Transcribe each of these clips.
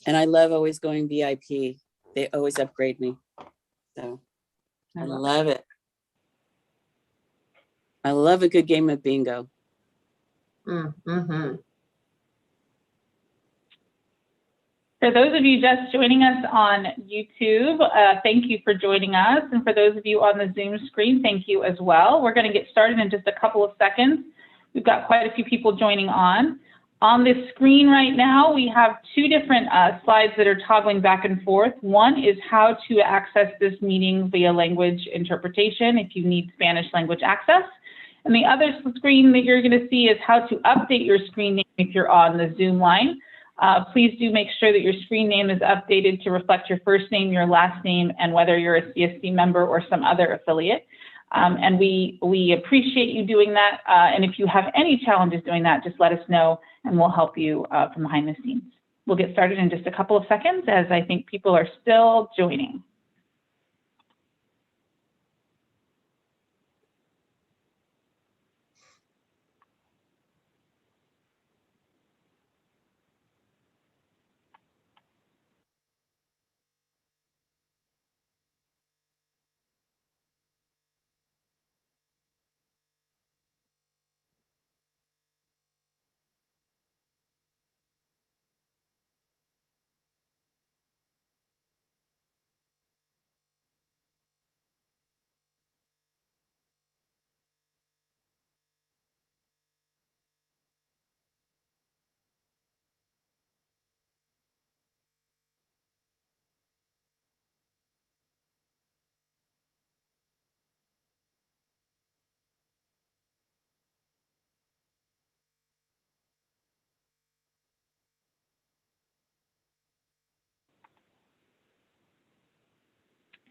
And I love always going VIP. They always upgrade me. So I love it. I love a good game of bingo. Mm-hmm. For those of you just joining us on YouTube, thank you for joining us. And for those of you on the Zoom screen, thank you as well. We're going to get started in just a couple of seconds. We've got quite a few people joining on. On this screen right now, we have two different slides that are toggling back and forth. One is how to access this meeting via language interpretation if you need Spanish language access. And the other screen that you're going to see is how to update your screen name if you're on the Zoom line. Please do make sure that your screen name is updated to reflect your first name, your last name, and whether you're a CSC member or some other affiliate. And we appreciate you doing that. And if you have any challenges doing that, just let us know and we'll help you from behind the scenes. We'll get started in just a couple of seconds as I think people are still joining.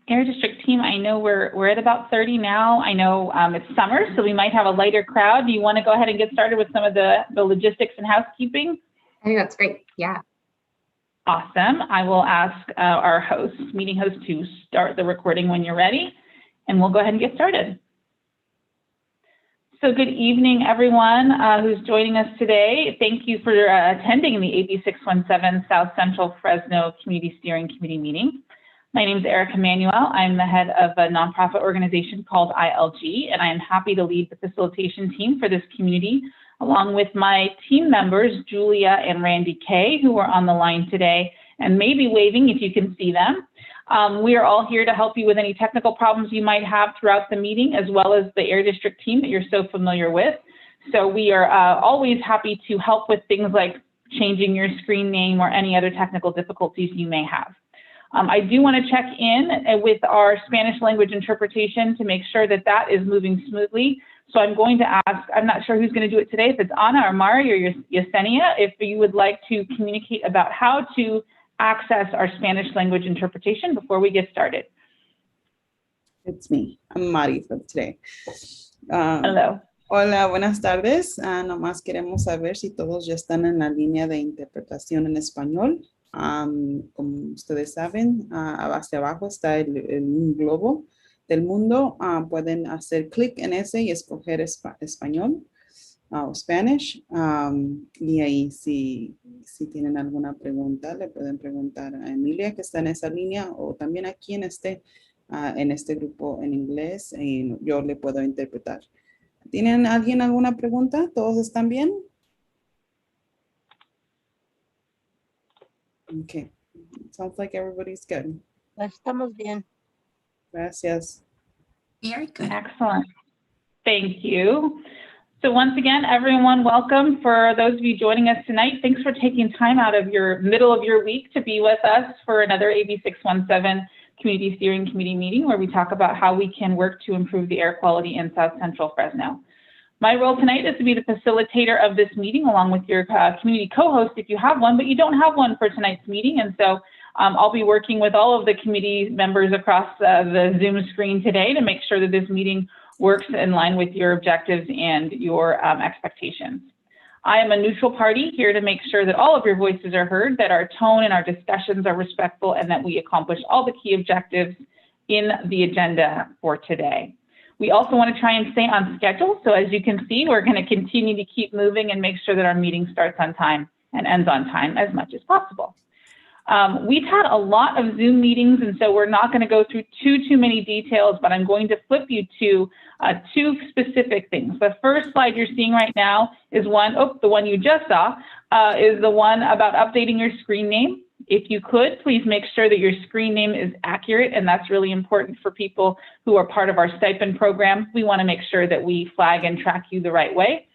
Air District team, I know we're at about 30 now. I know it's summer, so we might have a lighter crowd. Do you want to go ahead and get started with some of the logistics and housekeeping? I think that's great. Yeah. Awesome. I will ask our host, meeting host, to start the recording when you're ready, and we'll go ahead and get started. So good evening, everyone who's joining us today. Thank you for attending the AB 617 South Central Fresno Community Steering Committee meeting. My name is Erica Manuel. I'm the head of a nonprofit organization called ILG, and I am happy to lead the facilitation team for this community, along with my team members, Julia and Randy Kay, who are on the line today and may be waving if you can see them. We are all here to help you with any technical problems you might have throughout the meeting, as well as the Air District team that you're so familiar with. So we are always happy to help with things like changing your screen name or any other technical difficulties you may have. I do want to check in with our Spanish language interpretation to make sure that that is moving smoothly. So I'm going to ask, I'm not sure who's going to do it today, if it's Ana or Mari or Yesenia, if you would like to communicate about how to access our Spanish language interpretation before we get started. It's me. I'm Mari for today. Hello. Hola, buenas tardes. Nomás queremos saber si todos ya están en la línea de interpretación en español. Como ustedes saben, hacia abajo está el globo del mundo. Pueden hacer clic en ese y escoger español o Spanish. Y ahí si tienen alguna pregunta, le pueden preguntar a Emilia, que está en esa línea, o también aquí en este grupo en inglés, y yo le puedo interpretar. ¿Tienen alguien alguna pregunta? ¿Todos están bien? Okay, sounds like everybody's good. Estamos bien. Gracias. Very good. Excellent. Thank you. So once again, everyone, welcome. For those of you joining us tonight, thanks for taking time out of your middle of your week to be with us for another AB 617 Community Steering Committee meeting, where we talk about how we can work to improve the air quality in South Central Fresno. My role tonight is to be the facilitator of this meeting, along with your community co-host if you have one, but you don't have one for tonight's meeting. And so I'll be working with all of the committee members across the Zoom screen today to make sure that this meeting works in line with your objectives and your expectations. I am a neutral party here to make sure that all of your voices are heard, that our tone and our discussions are respectful, and that we accomplish all the key objectives in the agenda for today. We also want to try and stay on schedule. So as you can see, we're going to continue to keep moving and make sure that our meeting starts on time and ends on time as much as possible. We've had a lot of Zoom meetings, and so we're not going to go through too many details, but I'm going to flip you to two specific things. The first slide you're seeing right now is the one you just saw, is the one about updating your screen name. If you could, please make sure that your screen name is accurate, and that's really important for people who are part of our stipend program. We want to make sure that we flag and track you the right way.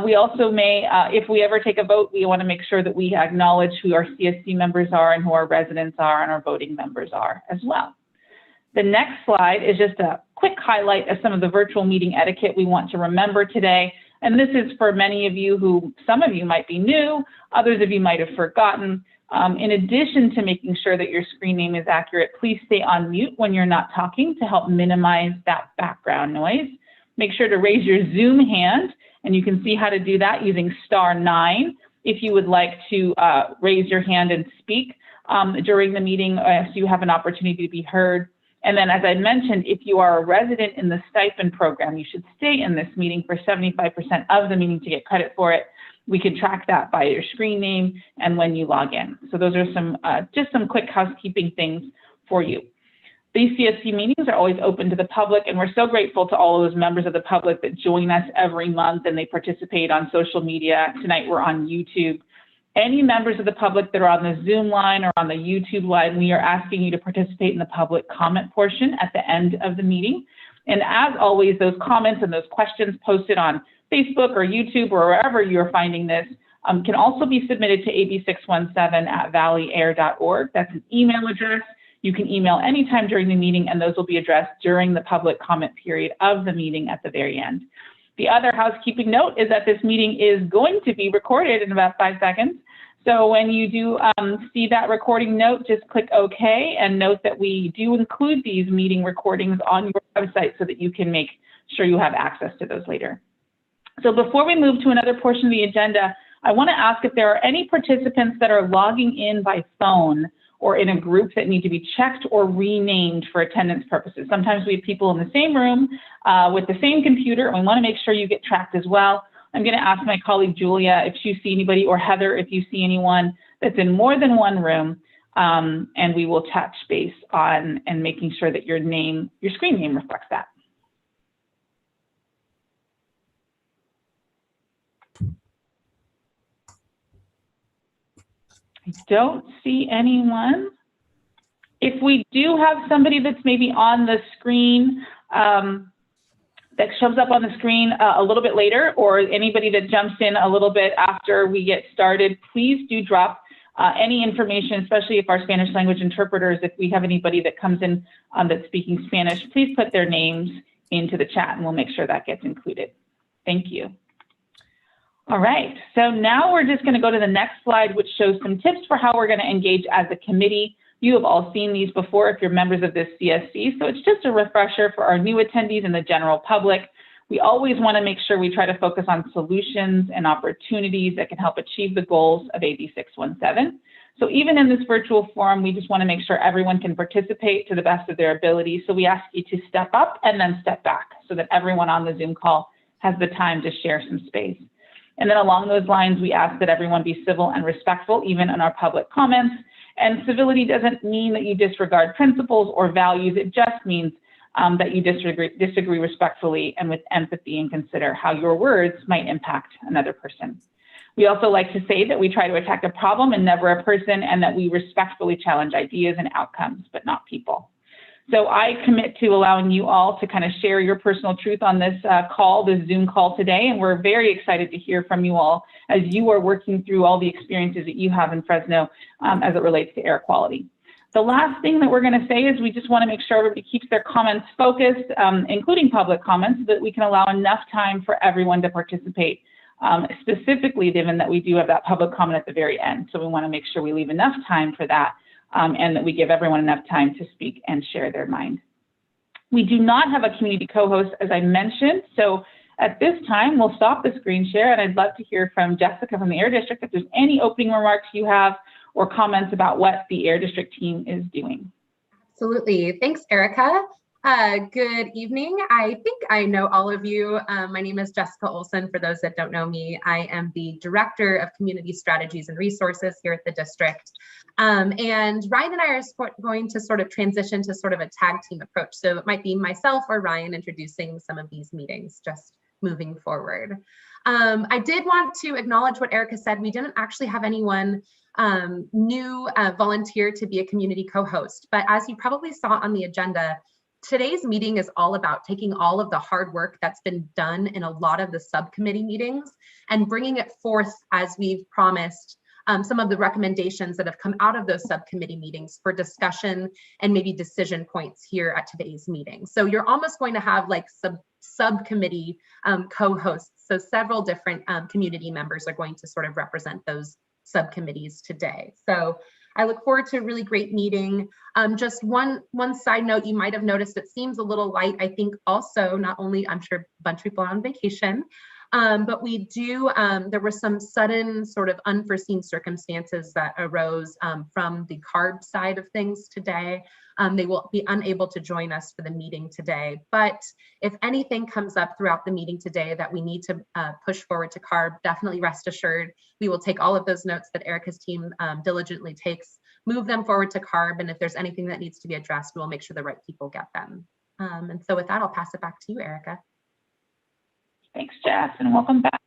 We also may, if we ever take a vote, we want to make sure that we acknowledge who our CSC members are and who our residents are and our voting members are as well. The next slide is just a quick highlight of some of the virtual meeting etiquette we want to remember today. And this is for many of you who, some of you might be new, others of you might have forgotten. In addition to making sure that your screen name is accurate, please stay on mute when you're not talking to help minimize that background noise. Make sure to raise your Zoom hand, and you can see how to do that using *9 if you would like to raise your hand and speak during the meeting so you have an opportunity to be heard. And then, as I mentioned, if you are a resident in the stipend program, you should stay in this meeting for 75% of the meeting to get credit for it. We can track that by your screen name and when you log in. So those are some just some quick housekeeping things for you. These CSC meetings are always open to the public, and we're so grateful to all of those members of the public that join us every month and they participate on social media. Tonight we're on YouTube. Any members of the public that are on the Zoom line or on the YouTube line, we are asking you to participate in the public comment portion at the end of the meeting. And as always, those comments and those questions posted on Facebook or YouTube or wherever you're finding this can also be submitted to ab617@valleyair.org. That's an email address. You can email anytime during the meeting, and those will be addressed during the public comment period of the meeting at the very end. The other housekeeping note is that this meeting is going to be recorded in about 5 seconds. So when you do see that recording note, just click OK, and note that we do include these meeting recordings on your website so that you can make sure you have access to those later. So before we move to another portion of the agenda, I want to ask if there are any participants that are logging in by phone or in a group that need to be checked or renamed for attendance purposes. Sometimes we have people in the same room with the same computer, and we want to make sure you get tracked as well. I'm going to ask my colleague Julia if you see anybody, or Heather if you see anyone that's in more than one room, and we will touch base on and making sure that your name, your screen name reflects that. I don't see anyone. If we do have somebody that's maybe on the screen, that shows up on the screen a little bit later, or anybody that jumps in a little bit after we get started, please do drop any information, especially if our Spanish language interpreters, if we have anybody that comes in that's speaking Spanish, please put their names into the chat and we'll make sure that gets included. Thank you. All right, so now we're just going to go to the next slide, which shows some tips for how we're going to engage as a committee. You have all seen these before if you're members of this CSC, so it's just a refresher for our new attendees and the general public. We always want to make sure we try to focus on solutions and opportunities that can help achieve the goals of AB 617. So even in this virtual forum, we just want to make sure everyone can participate to the best of their ability. So we ask you to step up and then step back so that everyone on the Zoom call has the time to share some space. And then along those lines, we ask that everyone be civil and respectful, even in our public comments. And civility doesn't mean that you disregard principles or values. It just means that you disagree respectfully and with empathy, and consider how your words might impact another person. We also like to say that we try to attack a problem and never a person, and that we respectfully challenge ideas and outcomes, but not people. So I commit to allowing you all to kind of share your personal truth on this call, this Zoom call today, and we're very excited to hear from you all as you are working through all the experiences that you have in Fresno as it relates to air quality. The last thing that we're going to say is we just want to make sure everybody keeps their comments focused, including public comments, so that we can allow enough time for everyone to participate, specifically given that we do have that public comment at the very end. So we want to make sure we leave enough time for that. And that we give everyone enough time to speak and share their mind. We do not have a community co-host, as I mentioned, so at this time, we'll stop the screen share, and I'd love to hear from Jessica from the Air District if there's any opening remarks you have or comments about what the Air District team is doing. Absolutely. Thanks, Erica. Good evening. I think I know all of you. My name is Jessica Olson. For those that don't know me, I am the Director of Community Strategies and Resources here at the district. And Ryan and I are going to sort of transition to sort of a tag team approach. So it might be myself or Ryan introducing some of these meetings, just moving forward. I did want to acknowledge what Erica said. We didn't actually have anyone new volunteer to be a community co-host, but as you probably saw on the agenda, today's meeting is all about taking all of the hard work that's been done in a lot of the subcommittee meetings and bringing it forth as we've promised, some of the recommendations that have come out of those subcommittee meetings for discussion and maybe decision points here at today's meeting. So you're almost going to have like subcommittee co-hosts. So several different community members are going to sort of represent those subcommittees today. So I look forward to a really great meeting. Just one side note, you might have noticed it seems a little light. I think also, not only, I'm sure a bunch of people are on vacation, but we do, there were some sudden sort of unforeseen circumstances that arose from the CARB side of things today. They will be unable to join us for the meeting today. But if anything comes up throughout the meeting today that we need to push forward to CARB, definitely rest assured, we will take all of those notes that Erica's team diligently takes, move them forward to CARB. And if there's anything that needs to be addressed, we'll make sure the right people get them. And so with that, I'll pass it back to you, Erica. Thanks, Jess, and welcome back.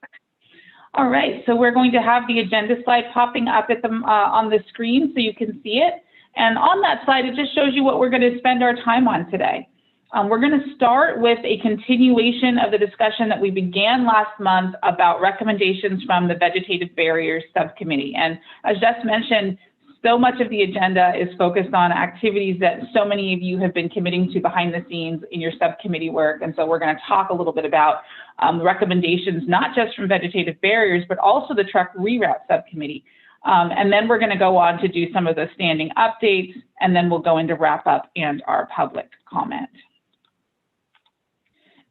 All right, so we're going to have the agenda slide popping up at the, on the screen so you can see it. And on that slide, it just shows you what we're going to spend our time on today. We're going to start with a continuation of the discussion that we began last month about recommendations from the Vegetative Barriers Subcommittee. And as Jess mentioned, so much of the agenda is focused on activities that so many of you have been committing to behind the scenes in your subcommittee work. And so we're going to talk a little bit about recommendations, not just from Vegetative Barriers, but also the Truck Reroute Subcommittee. And then we're going to go on to do some of the standing updates, and then we'll go into wrap up and our public comment.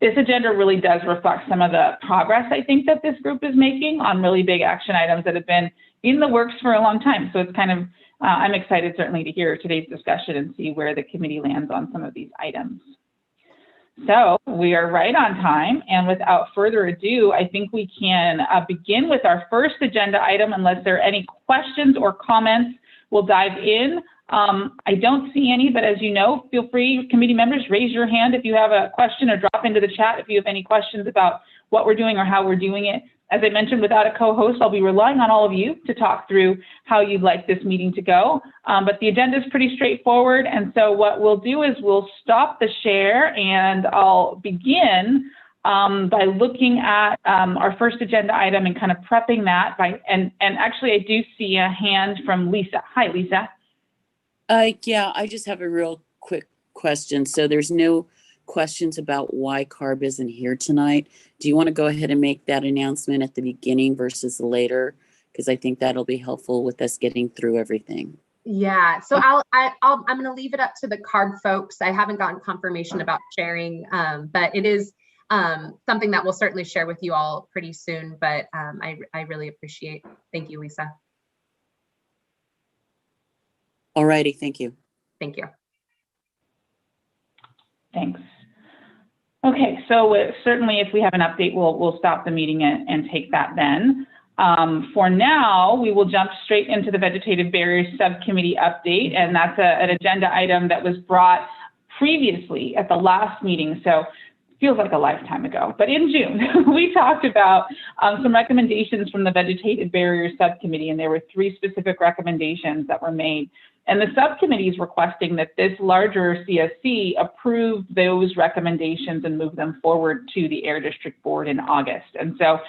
This agenda really does reflect some of the progress I think that this group is making on really big action items that have been in the works for a long time. So it's kind of, I'm excited certainly to hear today's discussion and see where the committee lands on some of these items. So we are right on time, and without further ado, I think we can begin with our first agenda item. Unless there are any questions or comments, we'll dive in. I don't see any, but as you know, feel free, committee members, raise your hand if you have a question, or drop into the chat if you have any questions about what we're doing or how we're doing it. As I mentioned, without a co-host, I'll be relying on all of you to talk through how you'd like this meeting to go. But the agenda is pretty straightforward. And so what we'll do is we'll stop the share, and I'll begin by looking at our first agenda item and kind of prepping that. And actually, I do see a hand from Lisa. Hi, Lisa. Yeah, I just have a real quick question. So there's no questions about why CARB isn't here tonight. Do you want to go ahead and make that announcement at the beginning versus later? Because I think that'll be helpful with us getting through everything. Yeah, so I'm going to leave it up to the CARB folks. I haven't gotten confirmation about sharing, but it is something that we'll certainly share with you all pretty soon. But I really appreciate. Thank you, Lisa. All righty, thank you. Thank you. Thanks. Okay, so certainly if we have an update, we'll stop the meeting and take that then. For now, we will jump straight into the Vegetative Barriers Subcommittee update, and that's an agenda item that was brought previously at the last meeting. So feels like a lifetime ago, but in June, we talked about some recommendations from the Vegetative Barriers Subcommittee, and there were 3 specific recommendations that were made. And the subcommittee is requesting that this larger CSC approve those recommendations and move them forward to the Air District Board in August. And so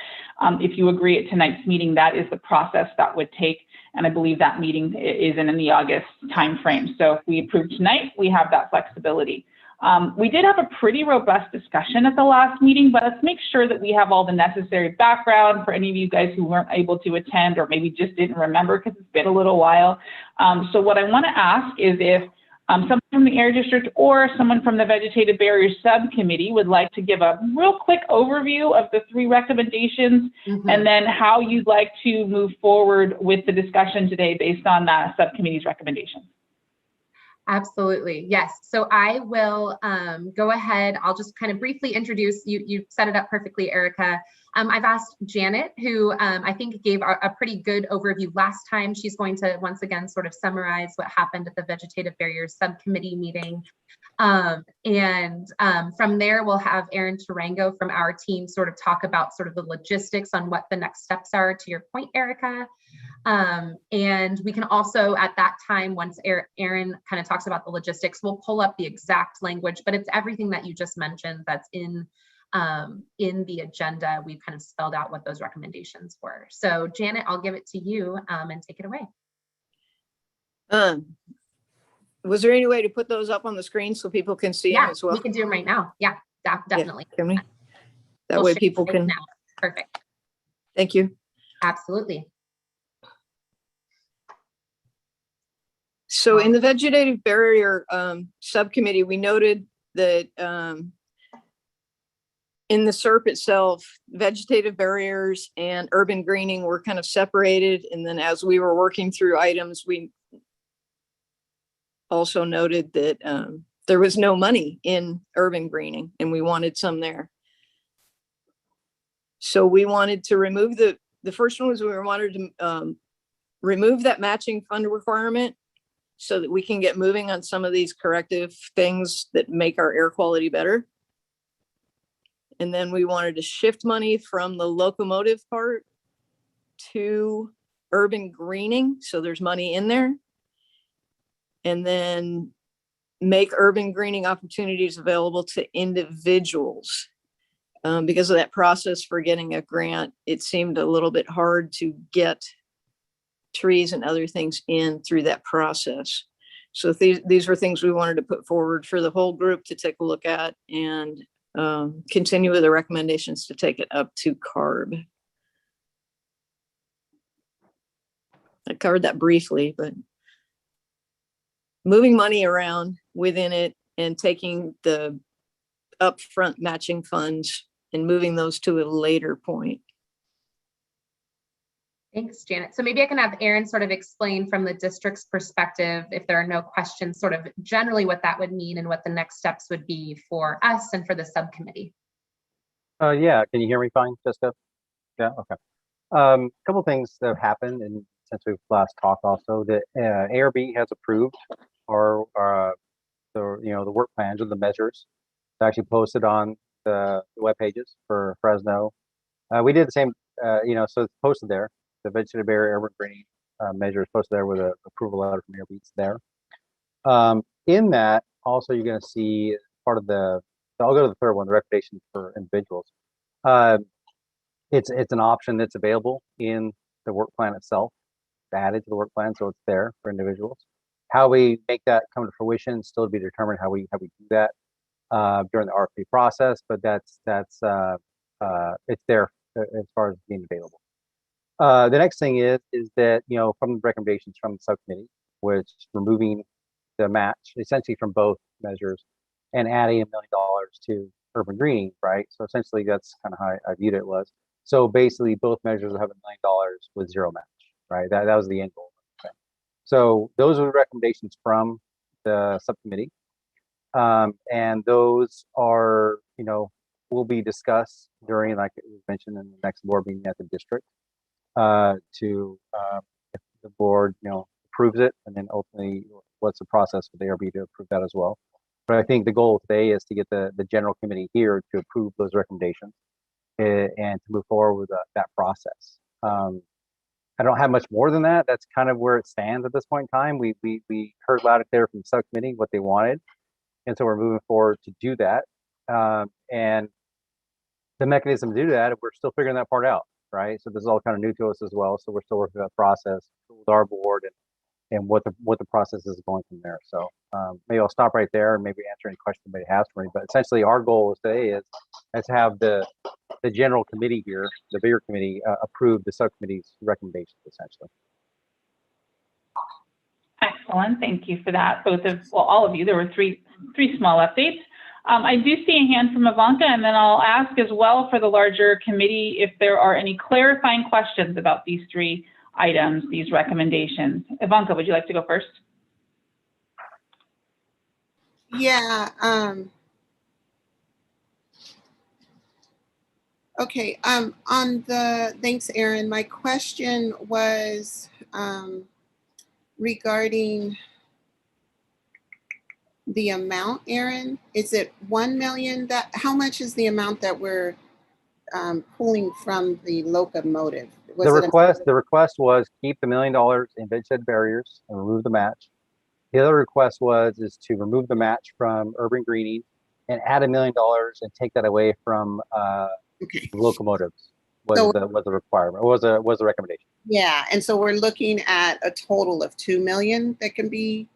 if you agree at tonight's meeting, that is the process that would take. And I believe that meeting is in the August timeframe. So if we approve tonight, we have that flexibility. We did have a pretty robust discussion at the last meeting, but let's make sure that we have all the necessary background for any of you guys who weren't able to attend or maybe just didn't remember because it's been a little while. So what I want to ask is if someone from the Air District or someone from the Vegetative Barriers Subcommittee would like to give a real quick overview of the 3 recommendations and then how you'd like to move forward with the discussion today based on that subcommittee's recommendations. Absolutely. Yes. So I will go ahead. I'll just kind of briefly introduce you. You set it up perfectly, Erica. I've asked Janet, who I think gave a pretty good overview last time. She's going to once again sort of summarize what happened at the Vegetative Barriers Subcommittee meeting. From there, we'll have Aaron Tarango from our team sort of talk about sort of the logistics on what the next steps are, to your point, Erica. And we can also, at that time, once Aaron kind of talks about the logistics, we'll pull up the exact language, but it's everything that you just mentioned that's in the agenda. We've kind of spelled out what those recommendations were. So Janet, I'll give it to you and take it away. Was there any way to put those up on the screen so people can see them as well? We can do them right now. Yeah, definitely. Yeah, can we? That We'll way share people it can. now. Perfect. Thank you. Absolutely. So in the vegetative barrier subcommittee, we noted that in the SERP itself, vegetative barriers and urban greening were kind of separated. And then as we were working through items, we also noted that there was no money in urban greening and we wanted some there. So we wanted to remove the first one was we wanted to remove that matching fund requirement so that we can get moving on some of these corrective things that make our air quality better. And then we wanted to shift money from the locomotive part to urban greening. So there's money in there. And then make urban greening opportunities available to individuals. Because of that process for getting a grant, it seemed a little bit hard to get trees and other things in through that process. So these were things we wanted to put forward for the whole group to take a look at and continue with the recommendations to take it up to CARB. I covered that briefly, but moving money around within it and taking the upfront matching funds and moving those to a later point. Thanks, Janet. So maybe I can have Aaron sort of explain from the district's perspective, if there are no questions, sort of generally what that would mean and what the next steps would be for us and for the subcommittee. Yeah, can you hear me fine, Jessica? Yeah, okay. A couple things that have happened and since we've last talked also, that ARB has approved our the work plans or the measures. It's actually posted on the web pages for Fresno. We did the same, so it's posted there. The vegetative barrier urban greening measure is posted there with an approval letter from ARB. It's there. In that, also you're going to see part of I'll go to the third one, the recommendations for individuals. It's an option that's available in the work plan itself. It's added to the work plan, so it's there for individuals. How we make that come to fruition still to be determined. How we do that during the RFP process, but that's it's there as far as being available. The next thing is that from the recommendations from the subcommittee, which removing the match essentially from both measures and adding $1 million to urban greening, right? So essentially that's kind of how I viewed it was. So basically both measures will have $1 million with zero match, right? That was the end goal. Okay. So those are the recommendations from the subcommittee. And those are, will be discussed during, like it was mentioned in the next board meeting at the district, if the board, approves it, and then ultimately what's the process for the ARB to approve that as well. But I think the goal today is to get the general committee here to approve those recommendations and to move forward with that process. I don't have much more than that. That's kind of where it stands at this point in time. We heard loud and clear from the subcommittee what they wanted. And so we're moving forward to do that. And the mechanism to do that, we're still figuring that part out, right? So this is all kind of new to us as well. So we're still working that process with our board and what the process is going from there. So maybe I'll stop right there and maybe answer any questions anybody has for me. But essentially our goal today is to have the general committee here, the bigger committee, approve the subcommittee's recommendations essentially. Excellent, thank you for that. All of you, there were three small updates. I do see a hand from Ivanka, and then I'll ask as well for the larger committee if there are any clarifying questions about these three items, these recommendations. Ivanka, would you like to go first? Yeah. Okay. Thanks, Aaron. My question was regarding the amount, Aaron. Is it 1 million? How much is the amount that we're pulling from the locomotive? The request was keep the $1 million in vegetated barriers and remove the match. The other request is to remove the match from urban greening and add $1 million and take that away from Okay. locomotives. Was So- the requirement? Was the recommendation? Yeah, and so we're looking at a total of 2 million that can be.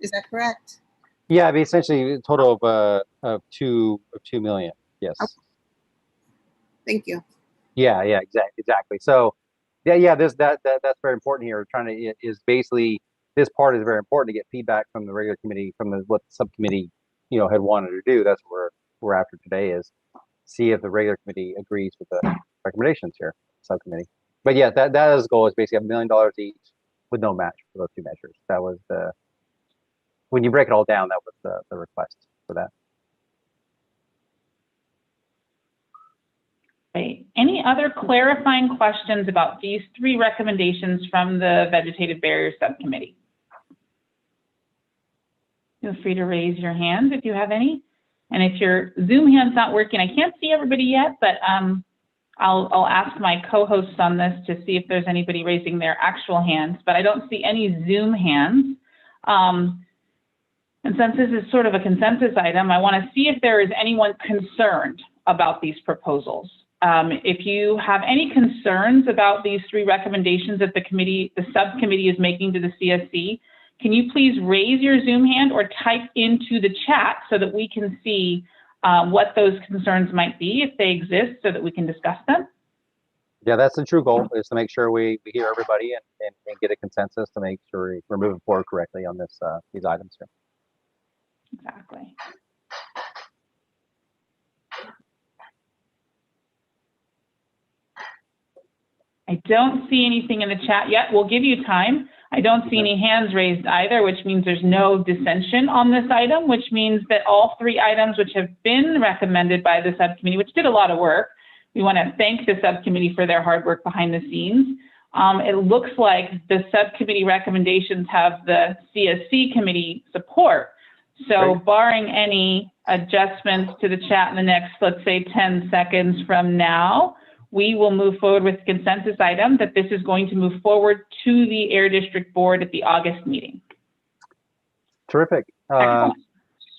Is that correct? Yeah, it'd be essentially a total of 2 million. Yes. Okay. Thank you. Yeah, exactly. So, yeah, that's very important here. Is basically this part is very important to get feedback from the regular committee, from what the subcommittee, had wanted to do. That's what we're after today, is see if the regular committee agrees with the recommendations here, subcommittee. But yeah, that is the goal, is basically $1 million each with no match for those two measures. That was when you break it all down, that was the request for that. Great. Any other clarifying questions about these 3 recommendations from the Vegetative Barriers Subcommittee? Feel free to raise your hand if you have any. And if your Zoom hand's not working, I can't see everybody yet, but I'll ask my co-hosts on this to see if there's anybody raising their actual hands, but I don't see any Zoom hands. And since this is sort of a consensus item, I want to see if there is anyone concerned about these proposals. If you have any concerns about these 3 recommendations that the subcommittee is making to the CSC, can you please raise your Zoom hand or type into the chat so that we can see what those concerns might be, if they exist, so that we can discuss them? Yeah, that's the true goal, is to make sure we hear everybody and get a consensus to make sure we're moving forward correctly on these items here. Exactly. I don't see anything in the chat yet. We'll give you time. I don't see any hands raised either, which means there's no dissension on this item, which means that all 3 items which have been recommended by the subcommittee, which did a lot of work, we want to thank the subcommittee for their hard work behind the scenes. It looks like the subcommittee recommendations have the CSC committee support. So Great. Barring any adjustments to the chat in the next, let's say, 10 seconds from now, we will move forward with the consensus item that this is going to move forward to the Air District Board at the August meeting. Terrific. Excellent.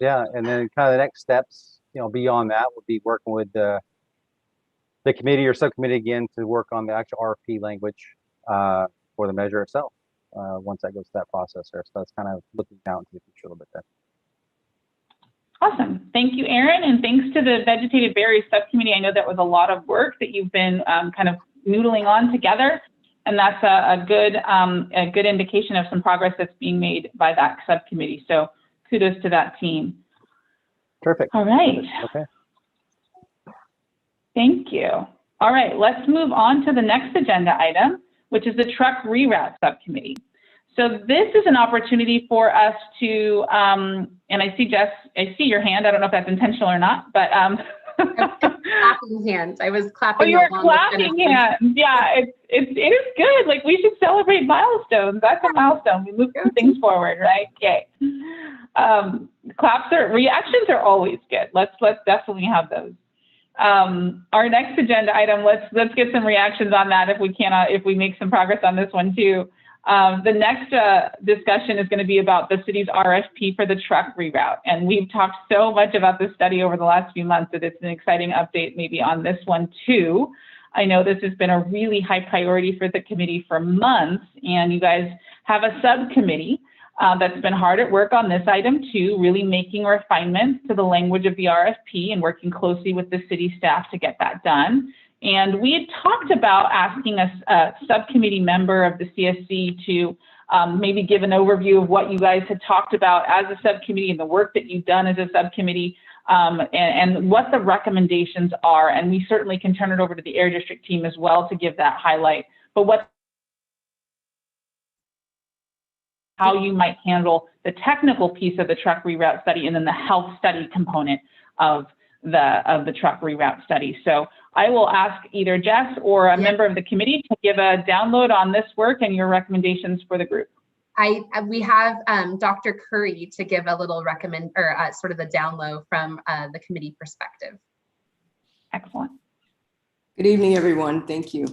Yeah, and then kind of the next steps, beyond that, would be working with the committee or subcommittee again to work on the actual RFP language for the measure itself once that goes through that process there. So that's kind of looking out into the future a little bit there. Awesome. Thank you, Aaron, and thanks to the Vegetative Barriers Subcommittee. I know that was a lot of work that you've been kind of noodling on together, and that's a good indication of some progress that's being made by that subcommittee. So kudos to that team. Perfect. All right. Okay. Thank you. All right, let's move on to the next agenda item, which is the Truck Reroute Subcommittee. So this is an opportunity for us to, and I see Jess, I see your hand. I don't know if that's intentional or not, but Clapping hands. I was clapping. Oh, you were clapping hands. Yeah, it is good. Like, we should celebrate milestones. That's a milestone. We move things forward, right? Okay. Reactions are always good. Let's definitely have those. Our next agenda item, let's get some reactions on that if we cannot, if we make some progress on this one too. The next discussion is going to be about the city's RFP for the truck reroute. And we've talked so much about this study over the last few months that it's an exciting update maybe on this one too. I know this has been a really high priority for the committee for months, and you guys have a subcommittee that's been hard at work on this item too, really making refinements to the language of the RFP and working closely with the city staff to get that done. And we had talked about asking a subcommittee member of the CSC to maybe give an overview of what you guys had talked about as a subcommittee and the work that you've done as a subcommittee and what the recommendations are. And we certainly can turn it over to the Air District team as well to give that highlight. But what how you might handle the technical piece of the truck reroute study and then the health study component of the truck reroute study. So I will ask either Jess or a member of the committee to give a download on this work and your recommendations for the group. We have Dr. Curry to give a little sort of the download from the committee perspective. Excellent. Good evening, everyone. Thank you.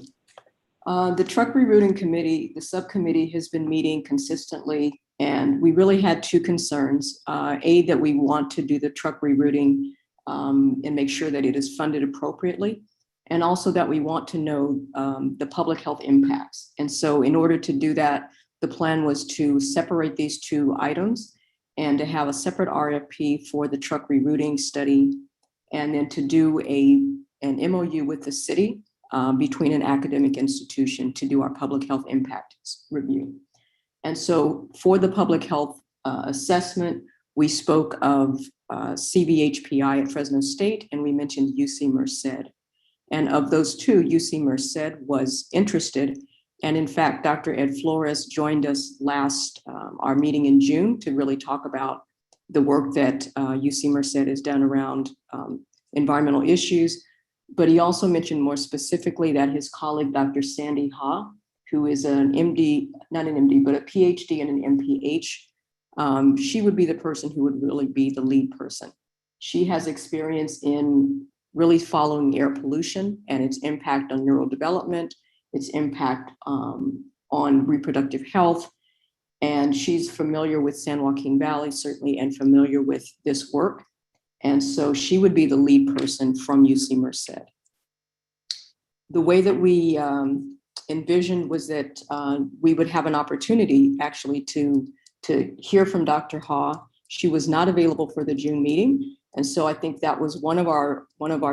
The truck rerouting committee, the subcommittee, has been meeting consistently, and we really had two concerns. A, that we want to do the truck rerouting and make sure that it is funded appropriately, and also that we want to know the public health impacts. And so in order to do that, the plan was to separate these two items and to have a separate RFP for the truck rerouting study, and then to do an MOU with the city between an academic institution to do our public health impact review. And so for the public health assessment, we spoke of CVHPI at Fresno State, and we mentioned UC Merced. And of those two, UC Merced was interested. And in fact, Dr. Ed Flores joined us last, our meeting in June, to really talk about the work that UC Merced has done around environmental issues. But he also mentioned more specifically that his colleague, Dr. Sandy Ha, who is an MD, not an MD, but a PhD and an MPH, she would be the person who would really be the lead person. She has experience in really following air pollution and its impact on neurodevelopment, its impact on reproductive health. And she's familiar with San Joaquin Valley, certainly, and familiar with this work. And so she would be the lead person from UC Merced. The way that we envisioned was that we would have an opportunity actually to hear from Dr. Ha. She was not available for the June meeting. And so I think that was one of our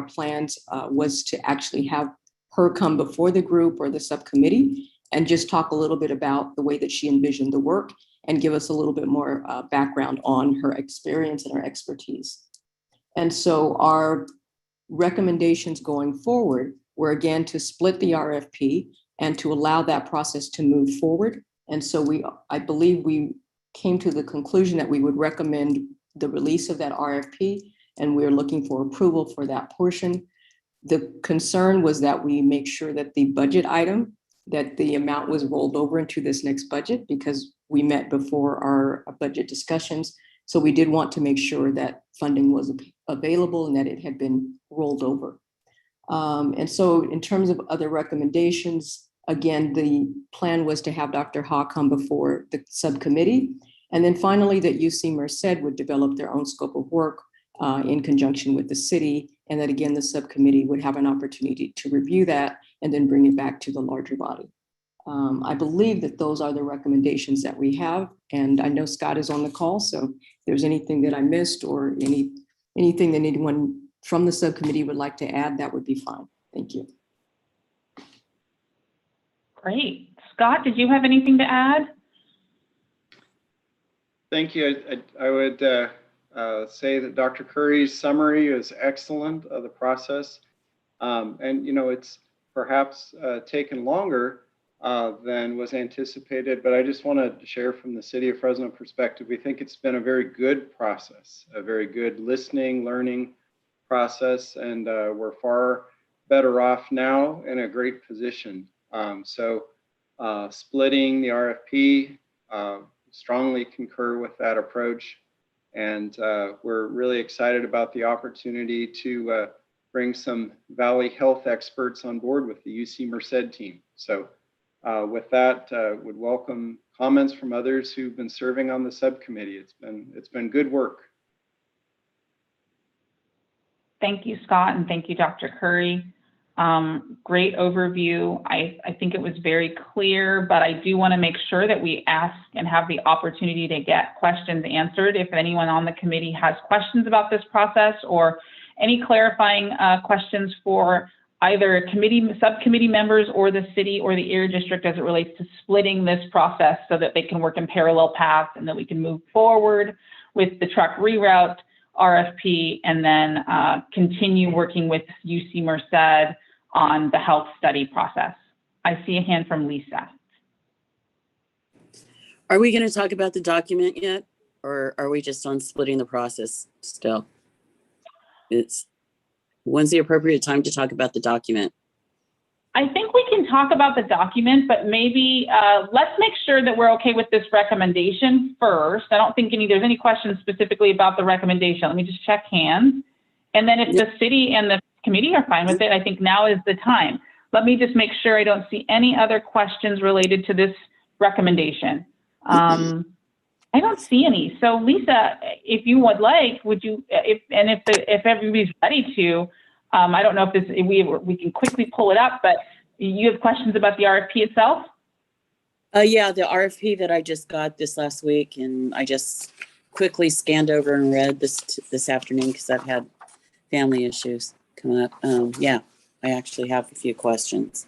plans was to actually have her come before the group or the subcommittee and just talk a little bit about the way that she envisioned the work and give us a little bit more background on her experience and her expertise. And so our recommendations going forward were, again, to split the RFP and to allow that process to move forward. And so I believe we came to the conclusion that we would recommend the release of that RFP, and we're looking for approval for that portion. The concern was that we make sure that the budget item, that the amount was rolled over into this next budget, because we met before our budget discussions. So we did want to make sure that funding was available and that it had been rolled over. And so in terms of other recommendations, again, the plan was to have Dr. Ha come before the subcommittee. And then finally, that UC Merced would develop their own scope of work in conjunction with the city. And that, again, the subcommittee would have an opportunity to review that and then bring it back to the larger body. I believe that those are the recommendations that we have. And I know Scott is on the call, so if there's anything that I missed or anything that anyone from the subcommittee would like to add, that would be fine. Thank you. Great. Scott, did you have anything to add? Thank you. I would say that Dr. Curry's summary is excellent of the process. And, you know, it's perhaps taken longer than was anticipated, but I just want to share from the City of Fresno perspective, we think it's been a very good process, a very good listening, learning process, and we're far better off now in a great position. So splitting the RFP, strongly concur with that approach, and we're really excited about the opportunity to bring some Valley Health experts on board with the UC Merced team. So with that, would welcome comments from others who've been serving on the subcommittee. It's been good work. Thank you, Scott, and thank you, Dr. Curry. Great overview. I think it was very clear, but I do want to make sure that we ask and have the opportunity to get questions answered. If anyone on the committee has questions about this process or any clarifying questions for either subcommittee members or the city or the Erie District as it relates to splitting this process so that they can work in parallel paths and that we can move forward with the truck reroute RFP and then continue working with UC Merced on the health study process. I see a hand from Lisa. Are we going to talk about the document yet? Or are we just on splitting the process still? When's the appropriate time to talk about the document? I think we can talk about the document, but maybe let's make sure that we're okay with this recommendation first. I don't think there's any questions specifically about the recommendation. Let me just check hands. And then if the city and the committee are fine with it, I think now is the time. Let me just make sure I don't see any other questions related to this recommendation. I don't see any. So Lisa, if you would like, would you, if everybody's ready to, I don't know if we can quickly pull it up, but you have questions about the RFP itself? Yeah, the RFP that I just got this last week, and I just quickly scanned over and read this afternoon because I've had family issues come up. Yeah, I actually have a few questions.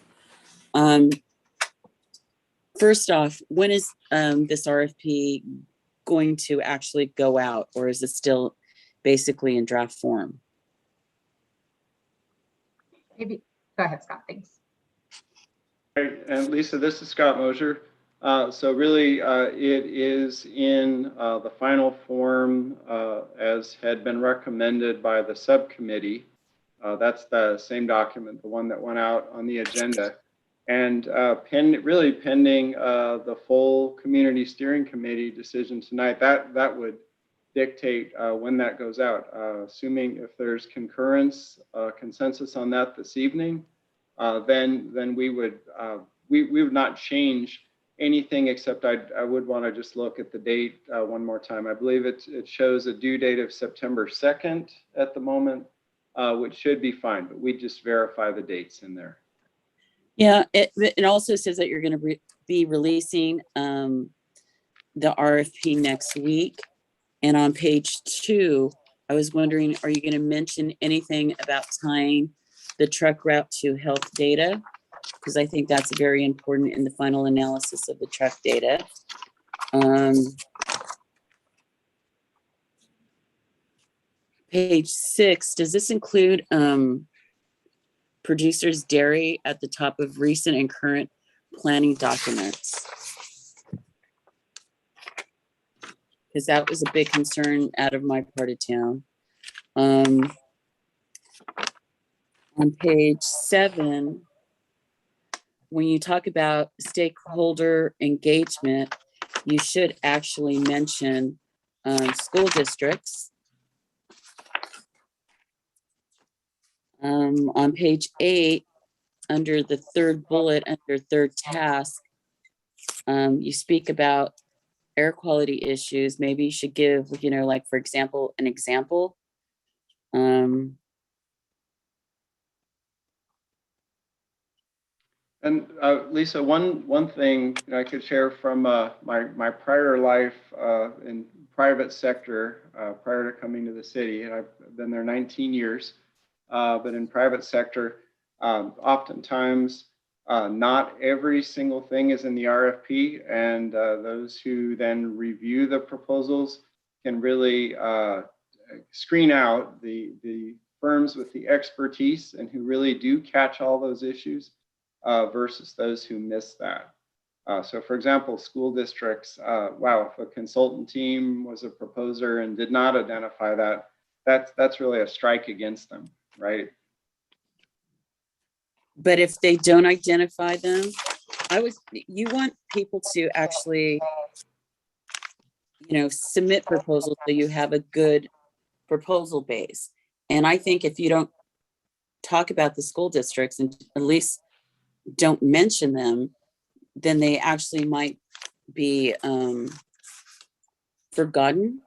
First off, when is this RFP going to actually go out, or is it still basically in draft form? Maybe, go ahead, Scott, thanks. Right, and Lisa, this is Scott Mosier. So really, it is in the final form as had been recommended by the subcommittee. That's the same document, the one that went out on the agenda. And really pending the full community steering committee decision tonight, that would dictate when that goes out. Assuming if there's consensus on that this evening, then we would not change anything, except I would want to just look at the date one more time. I believe it shows a due date of September 2nd at the moment, which should be fine, but we just verify the dates in there. Yeah, it also says that you're going to be releasing the RFP next week. And on page 2, I was wondering, are you going to mention anything about tying the truck route to health data? Because I think that's very important in the final analysis of the truck data. Page 6, does this include producers' dairy at the top of recent and current planning documents? Because that was a big concern out of my part of town. On page 7, when you talk about stakeholder engagement, you should actually mention school districts. On page 8, under the third bullet, under third task, you speak about air quality issues. Maybe you should give, like, for example, an example. And Lisa, one thing I could share from my prior life in private sector prior to coming to the city, and I've been there 19 years, but in private sector, oftentimes not every single thing is in the RFP, and those who then review the proposals can really screen out the firms with the expertise and who really do catch all those issues versus those who miss that. So for example, school districts, wow, if a consultant team was a proposer and did not identify that, that's really a strike against them, right? But if they don't identify them, you want people to actually, submit proposals so you have a good proposal base. And I think if you don't talk about the school districts and at least don't mention them, then they actually might be forgotten.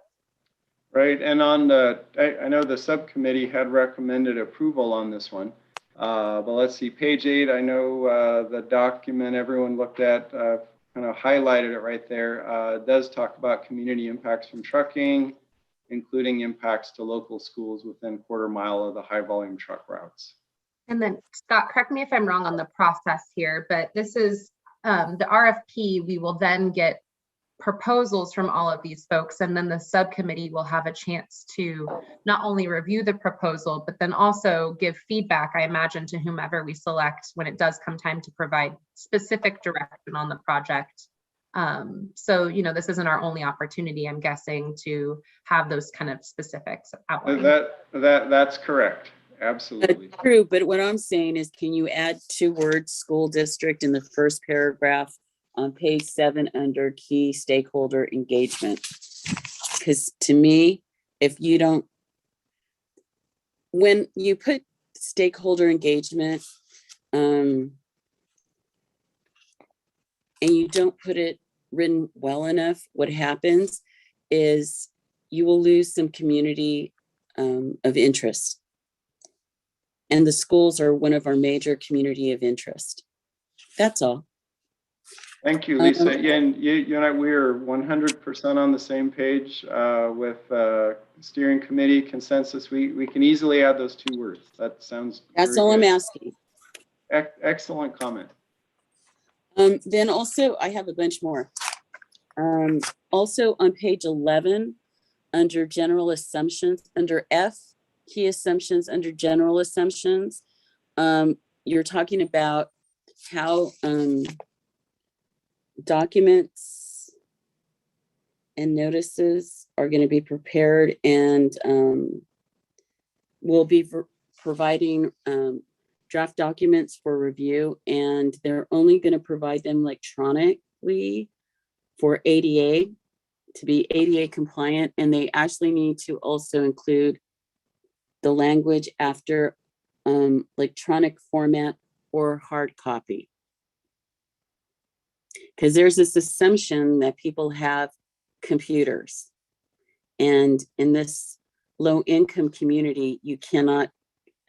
Right, and I know the subcommittee had recommended approval on this one, but let's see, page 8, I know the document everyone looked at kind of highlighted it right there. It does talk about community impacts from trucking, including impacts to local schools within a quarter mile of the high volume truck routes. And then Scott, correct me if I'm wrong on the process here, but this is the RFP. We will then get proposals from all of these folks, and then the subcommittee will have a chance to not only review the proposal, but then also give feedback, I imagine, to whomever we select when it does come time to provide specific direction on the project So, you know, this isn't our only opportunity, I'm guessing, to have those kind of specifics outlined. That's correct. Absolutely. True, but what I'm saying is, can you add 2 words, school district, in the first paragraph on page 7 under key stakeholder engagement? Because to me, if you don't, when you put stakeholder engagement, and you don't put it written well enough, what happens is you will lose some community of interest. And the schools are one of our major community of interest. That's all. Thank you, Lisa. Yeah, and you and I, we are 100% on the same page with steering committee consensus. We can easily add those 2 words. That sounds. That's all I'm asking. Excellent comment. Then also, I have a bunch more. Also on page 11, under general assumptions, under F, key assumptions, under general assumptions, you're talking about how documents and notices are going to be prepared, and we'll be providing draft documents for review, and they're only going to provide them electronically for ADA, to be ADA compliant, and they actually need to also include the language after electronic format or hard copy. Because there's this assumption that people have computers, and in this low income community, you cannot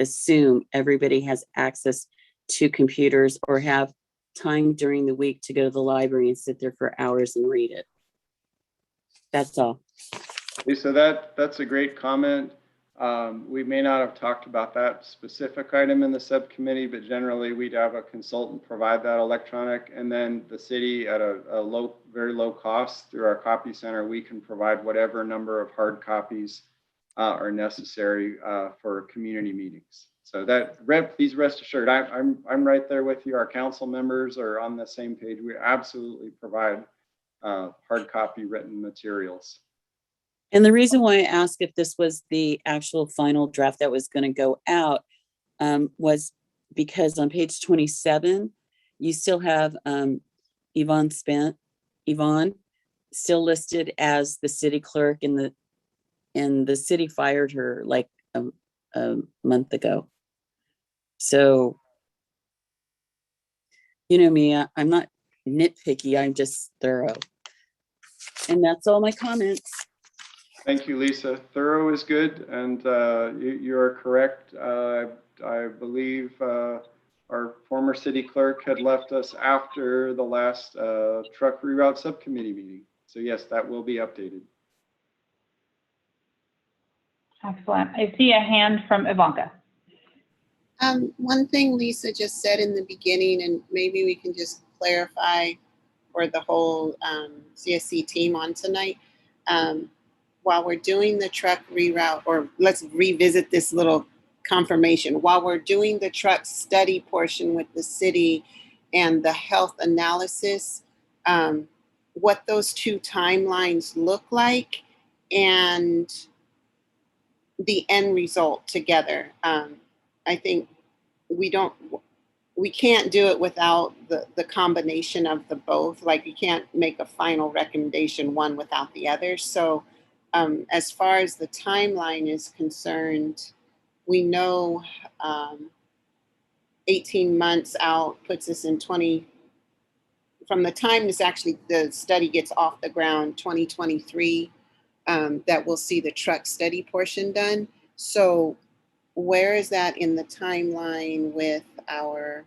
assume everybody has access to computers or have time during the week to go to the library and sit there for hours and read it. That's all. Lisa, that's a great comment. We may not have talked about that specific item in the subcommittee, but generally we'd have a consultant provide that electronic, and then the city at a very low cost through our copy center, we can provide whatever number of hard copies are necessary for community meetings. So please rest assured, I'm right there with you. Our council members are on the same page. We absolutely provide hard copy written materials. And the reason why I asked if this was the actual final draft that was going to go out was because on page 27, you still have Yvonne still listed as the city clerk, and the city fired her like a month ago. So, you know me, I'm not nitpicky, I'm just thorough. And that's all my comments. Thank you, Lisa. Thorough is good, and you are correct. I believe our former city clerk had left us after the last truck reroute subcommittee meeting. So yes, that will be updated. Excellent. I see a hand from Ivanka. One thing Lisa just said in the beginning, and maybe we can just clarify for the whole CSC team on tonight. While we're doing the truck reroute, or let's revisit this little confirmation, while we're doing the truck study portion with the city and the health analysis, what those 2 timelines look like and the end result together. I think we can't do it without the combination of the both. Like, you can't make a final recommendation one without the other. So as far as the timeline is concerned, we know 18 months out puts us in from the time the study gets off the ground, 2023, that we'll see the truck study portion done. So where is that in the timeline with our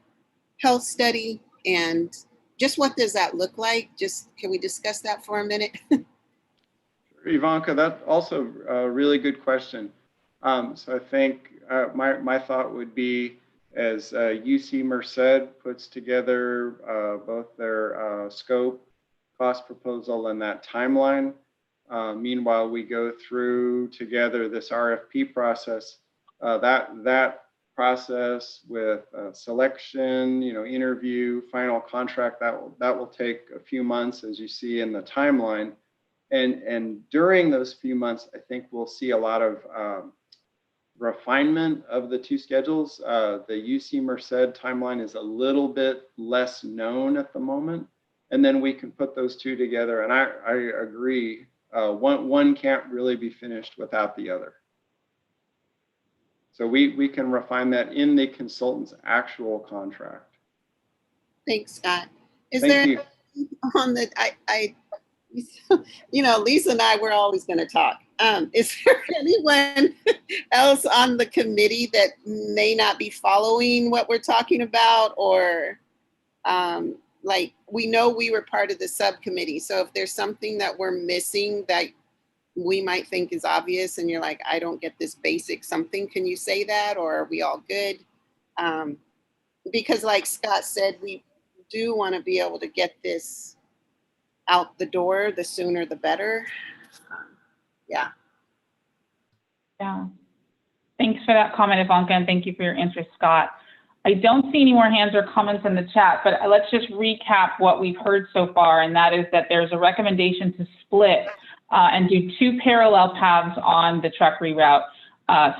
health study, and just what does that look like? Just, can we discuss that for a minute? Ivanka, that's also a really good question. So I think my thought would be, as UC Merced puts together both their scope, cost proposal, and that timeline, meanwhile we go through together this RFP process, that process with selection, interview, final contract. That will take a few months, as you see in the timeline. And during those few months, I think we'll see a lot of refinement of the two schedules. The UC Merced timeline is a little bit less known at the moment, and then we can put those two together. And I agree, one can't really be finished without the other. So we can refine that in the consultant's actual contract. Thanks, Scott. Is Thank there you. on the Lisa and I, we're always going to talk. Is there anyone else on the committee that may not be following what we're talking about, or like, we know we were part of the subcommittee, so if there's something that we're missing that we might think is obvious and you're like, I don't get this basic something, can you say that, or are we all good? Because like Scott said, we do want to be able to get this out the door, the sooner the better. Yeah. Yeah. Thanks for that comment, Ivanka, and thank you for your answer, Scott. I don't see any more hands or comments in the chat, but let's just recap what we've heard so far, and that is that there's a recommendation to split and do 2 parallel paths on the truck reroute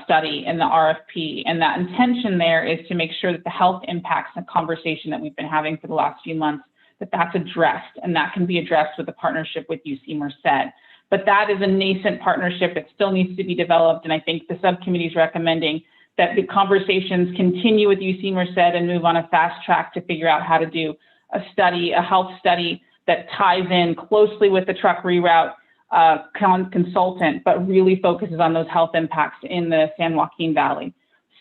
study in the RFP. And that intention there is to make sure that the health impacts and conversation that we've been having for the last few months, that's addressed, and that can be addressed with a partnership with UC Merced. But that is a nascent partnership. It still needs to be developed, and I think the subcommittee is recommending that the conversations continue with UC Merced and move on a fast track to figure out how to do a study, a health study that ties in closely with the truck reroute consultant, but really focuses on those health impacts in the San Joaquin Valley.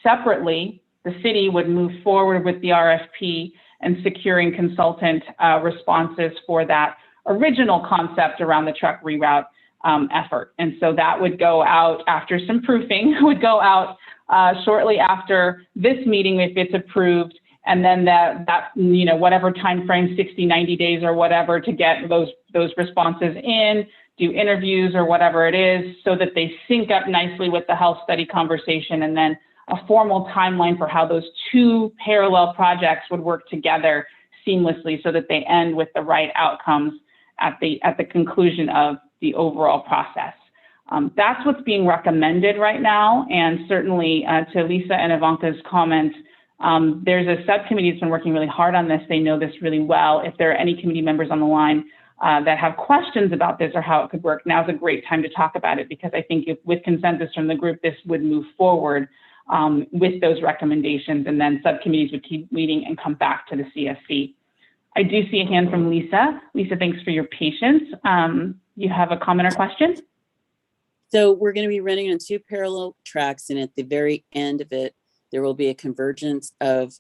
Separately, the city would move forward with the RFP and securing consultant responses for that original concept around the truck reroute effort. And so that would go out after some proofing, would go out shortly after this meeting if it's approved, and then that whatever time frame, 60, 90 days or whatever, to get those responses in, do interviews or whatever it is, so that they sync up nicely with the health study conversation, and then a formal timeline for how those 2 parallel projects would work together seamlessly so that they end with the right outcomes at the conclusion of the overall process. That's what's being recommended right now. And certainly to Lisa and Ivanka's comments, there's a subcommittee that's been working really hard on this. They know this really well. If there are any committee members on the line that have questions about this or how it could work, now's a great time to talk about it, because I think if with consensus from the group, this would move forward with those recommendations, and then subcommittees would keep meeting and come back to the CSC. I do see a hand from Lisa. Lisa, thanks for your patience. You have a comment or question? So we're going to be running on 2 parallel tracks, and at the very end of it, there will be a convergence of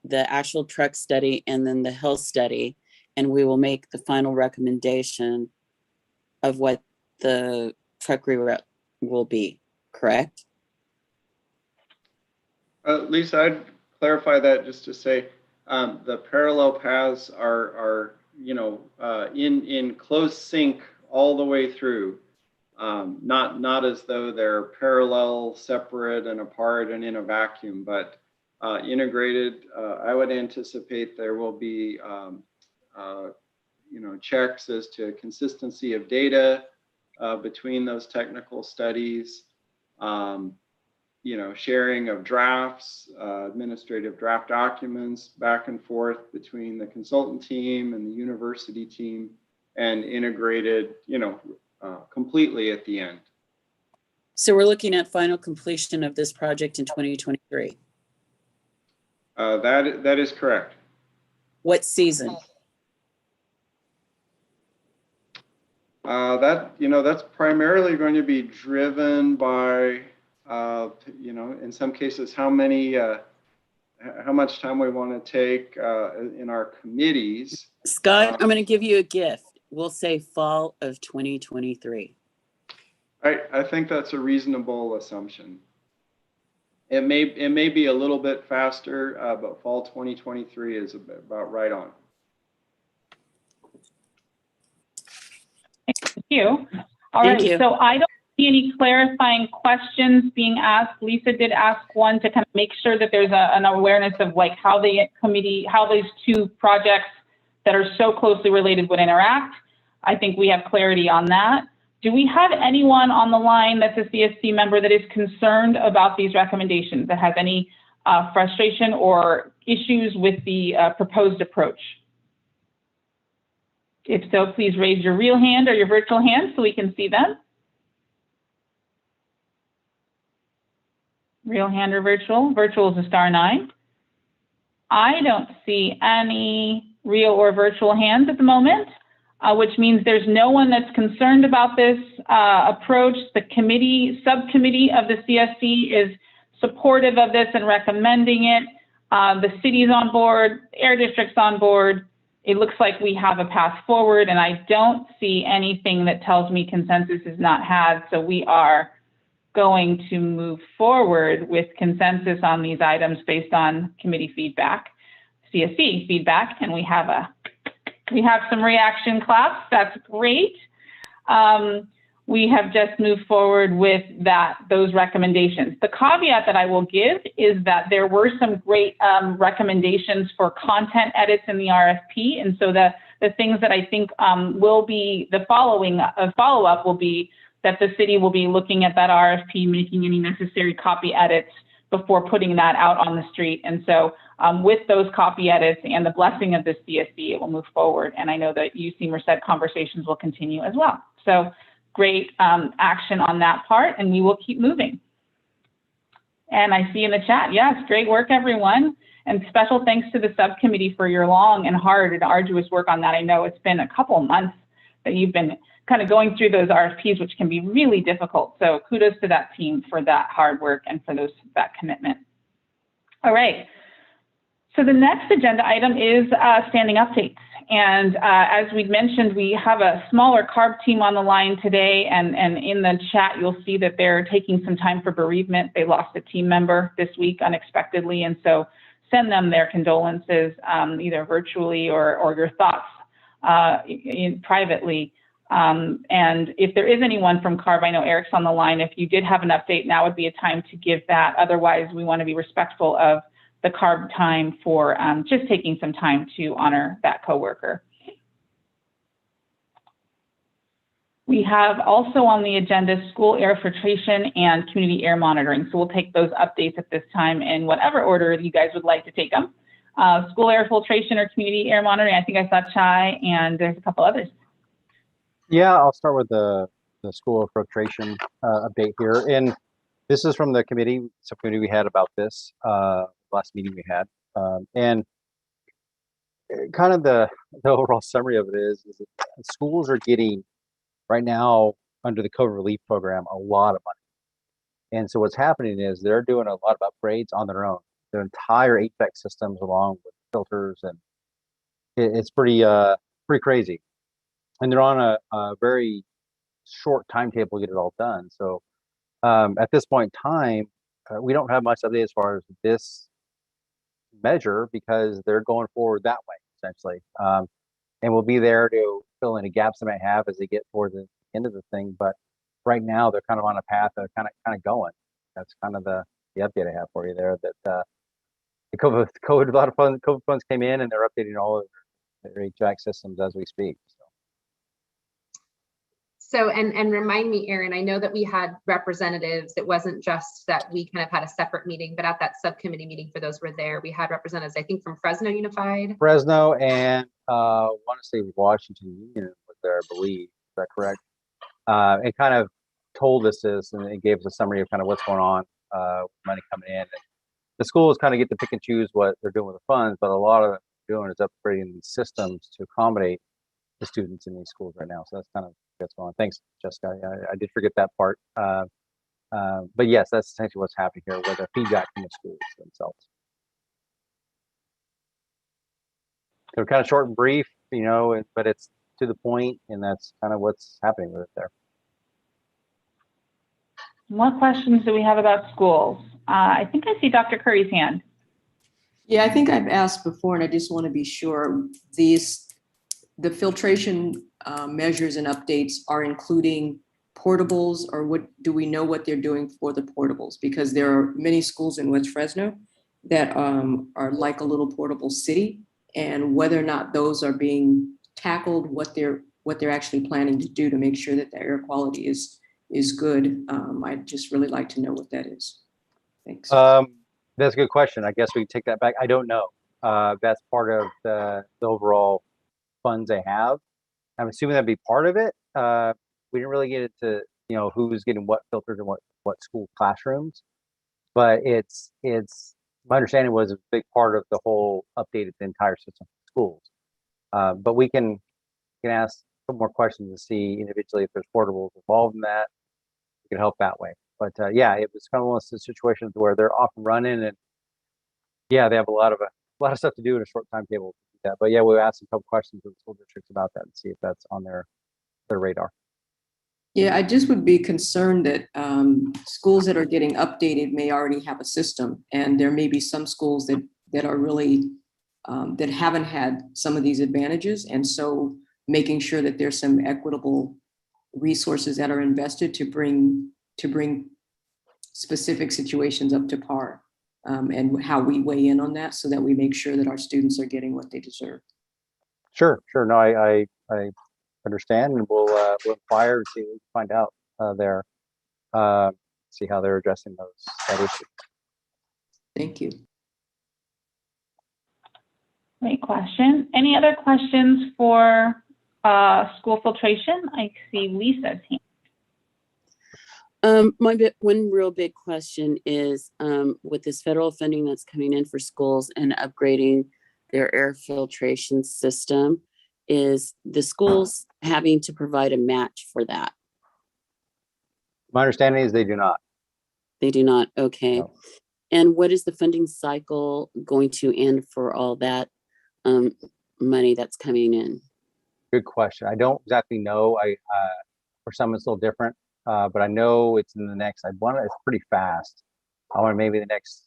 the actual truck study and then the health study, and we will make the final recommendation of what the truck reroute will be, correct? Lisa, I'd clarify that just to say the parallel paths are in close sync all the way through. Not as though they're parallel, separate, and apart and in a vacuum, but integrated. I would anticipate there will be checks as to consistency of data between those technical studies, sharing of drafts, administrative draft documents back and forth between the consultant team and the university team, and integrated, completely at the end. So we're looking at final completion of this project in 2023. That is correct. What season? That's primarily going to be driven by, in some cases, how much time we want to take in our committees. Scott, I'm going to give you a gift. We'll say fall of 2023. I think that's a reasonable assumption. It may be a little bit faster, but fall 2023 is about right on. Thank you. All Thank right, you. so I don't see any clarifying questions being asked. Lisa did ask one to kind of make sure that there's an awareness of like how the committee, how these two projects that are so closely related would interact. I think we have clarity on that. Do we have anyone on the line that's a CSC member that is concerned about these recommendations, that has any frustration or issues with the proposed approach? If so, please raise your real hand or your virtual hand so we can see them. Real hand or virtual? Virtual is a *9. I don't see any real or virtual hands at the moment, which means there's no one that's concerned about this approach. The subcommittee of the CSC is supportive of this and recommending it. The city's on board, Air District's on board. It looks like we have a path forward, and I don't see anything that tells me consensus is not had. So we are going to move forward with consensus on these items based on committee feedback, CSC feedback, and we have some reaction claps. That's great. We have just moved forward with those recommendations. The caveat that I will give is that there were some great recommendations for content edits in the RFP, and so the things that I think will be the follow-up will be that the city will be looking at that RFP, making any necessary copy edits before putting that out on the street. And so with those copy edits and the blessing of the CSC, it will move forward. And I know that UC Merced conversations will continue as well. So great action on that part, and we will keep moving. And I see in the chat, yes, great work, everyone. And special thanks to the subcommittee for your long and hard and arduous work on that. I know it's been a couple of months that you've been kind of going through those RFPs, which can be really difficult. So kudos to that team for that hard work and for that commitment. All right. So the next agenda item is standing updates. And as we'd mentioned, we have a smaller CARB team on the line today. And in the chat, you'll see that they're taking some time for bereavement. They lost a team member this week unexpectedly. And so send them their condolences, either virtually or your thoughts privately. And if there is anyone from CARB, I know Eric's on the line. If you did have an update, now would be a time to give that. Otherwise, we want to be respectful of the CARB time for just taking some time to honor that coworker. We have also on the agenda school air filtration and community air monitoring. So we'll take those updates at this time in whatever order you guys would like to take them. School air filtration or community air monitoring, I think I saw Chai and there's a couple others. Yeah, I'll start with the school filtration update here. And this is from the subcommittee we had about this last meeting we had. And kind of the overall summary of it is that schools are getting, right now, under the COVID relief program, a lot of money. And so what's happening is they're doing a lot of upgrades on their own. Their entire HVAC systems along with filters, and it's pretty crazy. And they're on a very short timetable to get it all done. So at this point in time, we don't have much update as far as this measure because they're going forward that way, essentially. And we'll be there to fill in the gaps they might have as they get toward the end of the thing. But right now, they're kind of on a path of kind of going. That's kind of the update I have for you there. That the COVID, a lot of COVID funds came in, and they're updating all of their HVAC systems as we speak. So, and remind me, Aaron, I know that we had representatives. It wasn't just that we kind of had a separate meeting, but at that subcommittee meeting, for those who were there, we had representatives, I think, from Fresno Unified. Fresno and I want to say Washington Union was there, I believe. Is that correct? It kind of told us this, and it gave us a summary of kind of what's going on, money coming in. And the schools kind of get to pick and choose what they're doing with the funds, but a lot of what they're doing is upgrading the systems to accommodate the students in these schools right now. So that's kind of what's going on. Thanks, Jessica. I did forget that part. But yes, that's essentially what's happening here with the feedback from the schools themselves. So kind of short and brief, but it's to the point, and that's kind of what's happening with it there. What questions do we have about schools? I think I see Dr. Curry's hand. Yeah, I think I've asked before, and I just want to be sure the filtration measures and updates are including portables, or what do we know what they're doing for the portables? Because there are many schools in West Fresno that are like a little portable city, and whether or not those are being tackled, what they're actually planning to do to make sure that the air quality is good. I'd just really like to know what that is. Thanks. That's a good question. I guess we can take that back. I don't know. That's part of the overall funds they have. I'm assuming that'd be part of it. We didn't really get into, who's getting what filters and what school classrooms, but it's my understanding was a big part of the whole updated the entire system for schools. But we can ask some more questions to see individually if there's portables involved in that. We can help that way. But yeah, it was kind of one of those situations where they're off and running, and yeah, they have a lot of stuff to do in a short timetable to do that. But yeah, we'll ask a couple questions to the school districts about that and see if that's on their radar. Yeah, I just would be concerned that schools that are getting updated may already have a system, and there may be some schools that are really that haven't had some of these advantages, and so making sure that there's some equitable resources that are invested to bring specific situations up to par, and how we weigh in on that so that we make sure that our students are getting what they deserve. Sure. No, I understand, and we'll inquire and see what we can find out there. See how they're addressing that issue. Thank you. Great question. Any other questions for school filtration? I see Lisa's hand. One real big question is with this federal funding that's coming in for schools and upgrading their air filtration system, is the schools having to provide a match for that? My understanding is they do not. They do not. Okay. No. And what is the funding cycle going to end for all that money that's coming in? Good question. I don't exactly know. For some it's a little different, but I know it's in the next. It's pretty fast. I want maybe the next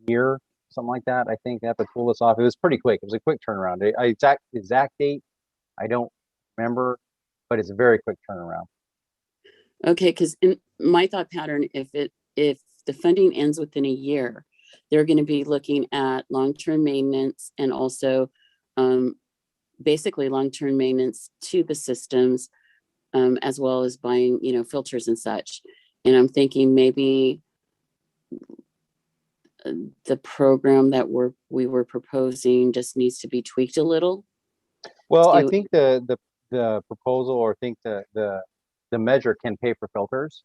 year, something like that. I think they have to pull this off. It was pretty quick. It was a quick turnaround. Exact date, I don't remember, but it's a very quick turnaround. Okay, because in my thought pattern, if the funding ends within a year, they're going to be looking at long-term maintenance and also basically long-term maintenance to the systems, as well as buying, filters and such. And I'm thinking maybe the program that we were proposing just needs to be tweaked a little. Well, I think the proposal, or I think the measure can pay for filters.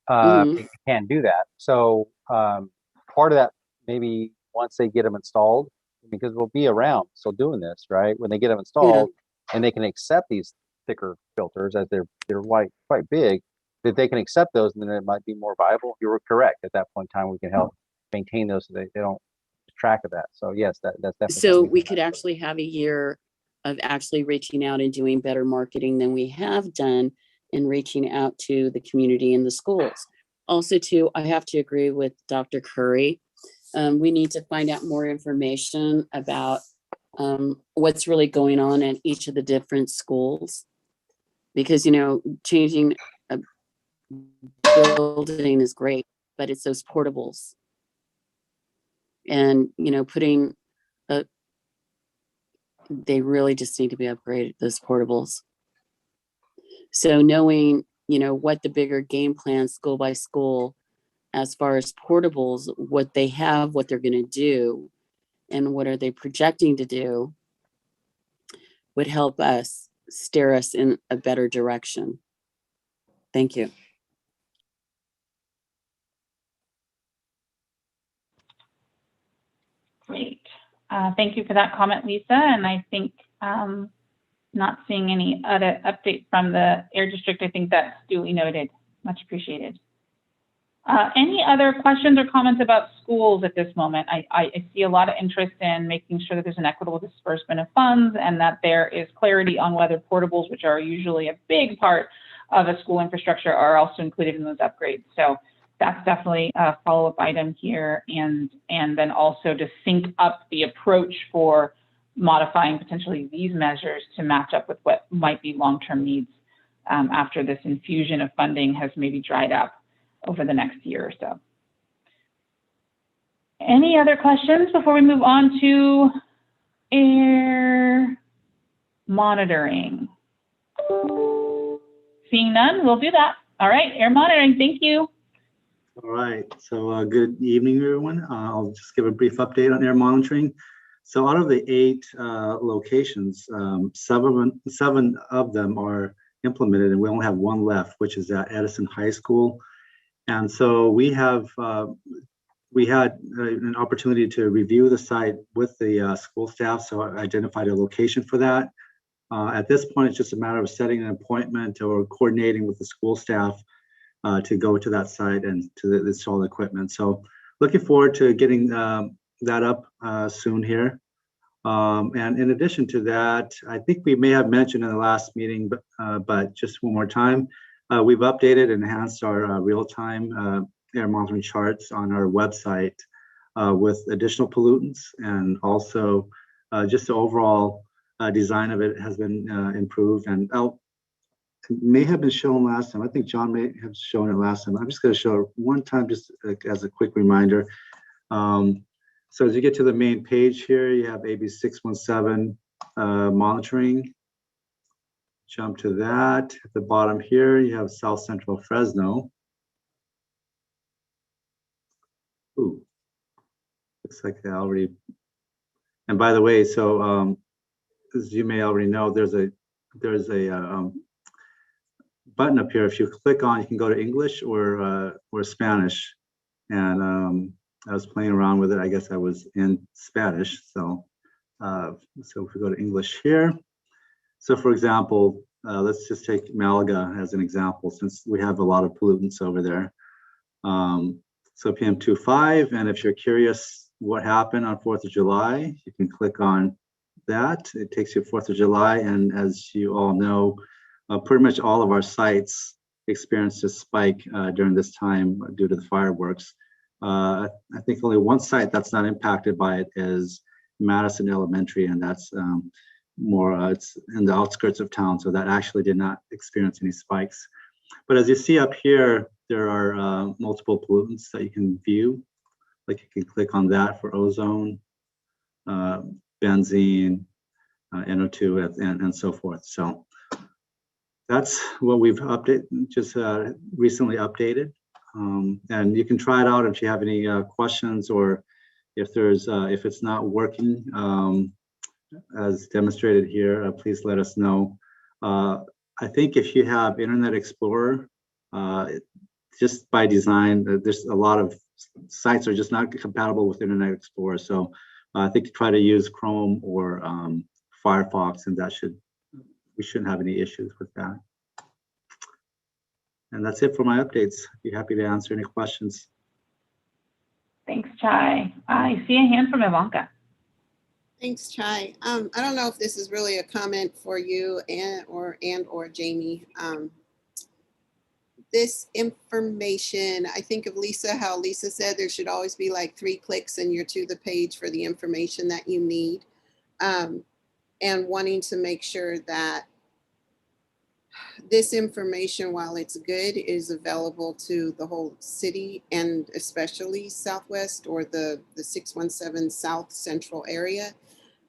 It can do that. So part of that, maybe once they get them installed, because we'll be around still doing this, right? When they get them installed, and they can accept these thicker filters as they're quite big, that they can accept those, and then it might be more viable. You were correct. At that point in time, we can help maintain those so they don't lose track of that. So yes, that's definitely. So we could actually have a year of actually reaching out and doing better marketing than we have done in reaching out to the community and the schools. Also, too, I have to agree with Dr. Curry. We need to find out more information about what's really going on at each of the different schools, because changing a building is great, but it's those portables, and putting they really just need to be upgraded, those portables. So knowing what the bigger game plan school by school as far as portables, what they have, what they're going to do, and what are they projecting to do, would help us steer us in a better direction. Thank you. Great. Thank you for that comment, Lisa. And I think not seeing any other update from the Air District. I think that's duly noted. Much appreciated. Any other questions or comments about schools at this moment? I see a lot of interest in making sure that there's an equitable disbursement of funds and that there is clarity on whether portables, which are usually a big part of a school infrastructure, are also included in those upgrades. So that's definitely a follow-up item here. And then also to sync up the approach for modifying potentially these measures to match up with what might be long-term needs after this infusion of funding has maybe dried up over the next year or so. Any other questions before we move on to air monitoring? Seeing none, we'll do that. All right, air monitoring, thank you. All right, so good evening, everyone. I'll just give a brief update on air monitoring. So out of the 8 locations, 7 of them are implemented, and we only have 1 left, which is at Edison High School. And so we had an opportunity to review the site with the school staff, so I identified a location for that. At this point, it's just a matter of setting an appointment or coordinating with the school staff to go to that site and to install the equipment. So looking forward to getting that up soon here. And in addition to that, I think we may have mentioned in the last meeting, but just one more time, we've updated and enhanced our real-time air monitoring charts on our website with additional pollutants, and also just the overall design of it has been improved, and it may have been shown last time. I think John may have shown it last time. I'm just going to show it one time just as a quick reminder. So as you get to the main page here, you have AB 617 monitoring. Jump to that. At the bottom here, you have South Central Fresno. Ooh, looks like they already. And by the way, so as you may already know, there's a button up here. If you click on, you can go to English or Spanish. And I was playing around with it. I guess I was in Spanish. So so if we go to English here. So for example, let's just take Malaga as an example, since we have a lot of pollutants over there. So PM2.5, and if you're curious what happened on 4th of July, you can click on that. It takes you 4th of July, and as you all know, pretty much all of our sites experienced a spike during this time due to the fireworks. I think only one site that's not impacted by it is Madison Elementary, and that's more, it's in the outskirts of town, so that actually did not experience any spikes. But as you see up here, there are multiple pollutants that you can view. Like you can click on that for ozone, benzene, NO2, and so forth. So that's what we've recently updated. And you can try it out if you have any questions, or if it's not working as demonstrated here, please let us know. I think if you have Internet Explorer, just by design, there's a lot of sites are just not compatible with Internet Explorer. So I think try to use Chrome or Firefox, and we shouldn't have any issues with that. And that's it for my updates. I'd be happy to answer any questions. Thanks, Chai. I see a hand from Ivanka. Thanks, Chai. I don't know if this is really a comment for you or Jamie. This information, I think of Lisa, how Lisa said there should always be like 3 clicks and you're to the page for the information that you need. And wanting to make sure that this information, while it's good, is available to the whole city, and especially Southwest or the 617 South Central area.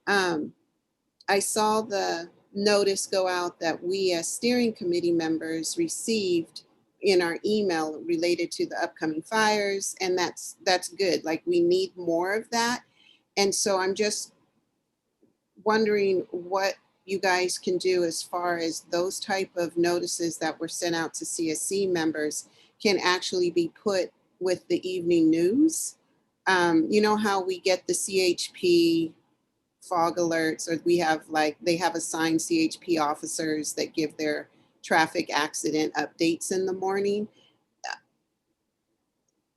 I saw the notice go out that we as steering committee members received in our email related to the upcoming fires, and that's good. Like, we need more of that. And so I'm just wondering what you guys can do as far as those type of notices that were sent out to CSC members can actually be put with the evening news. You know how we get the CHP fog alerts, or they have assigned CHP officers that give their traffic accident updates in the morning.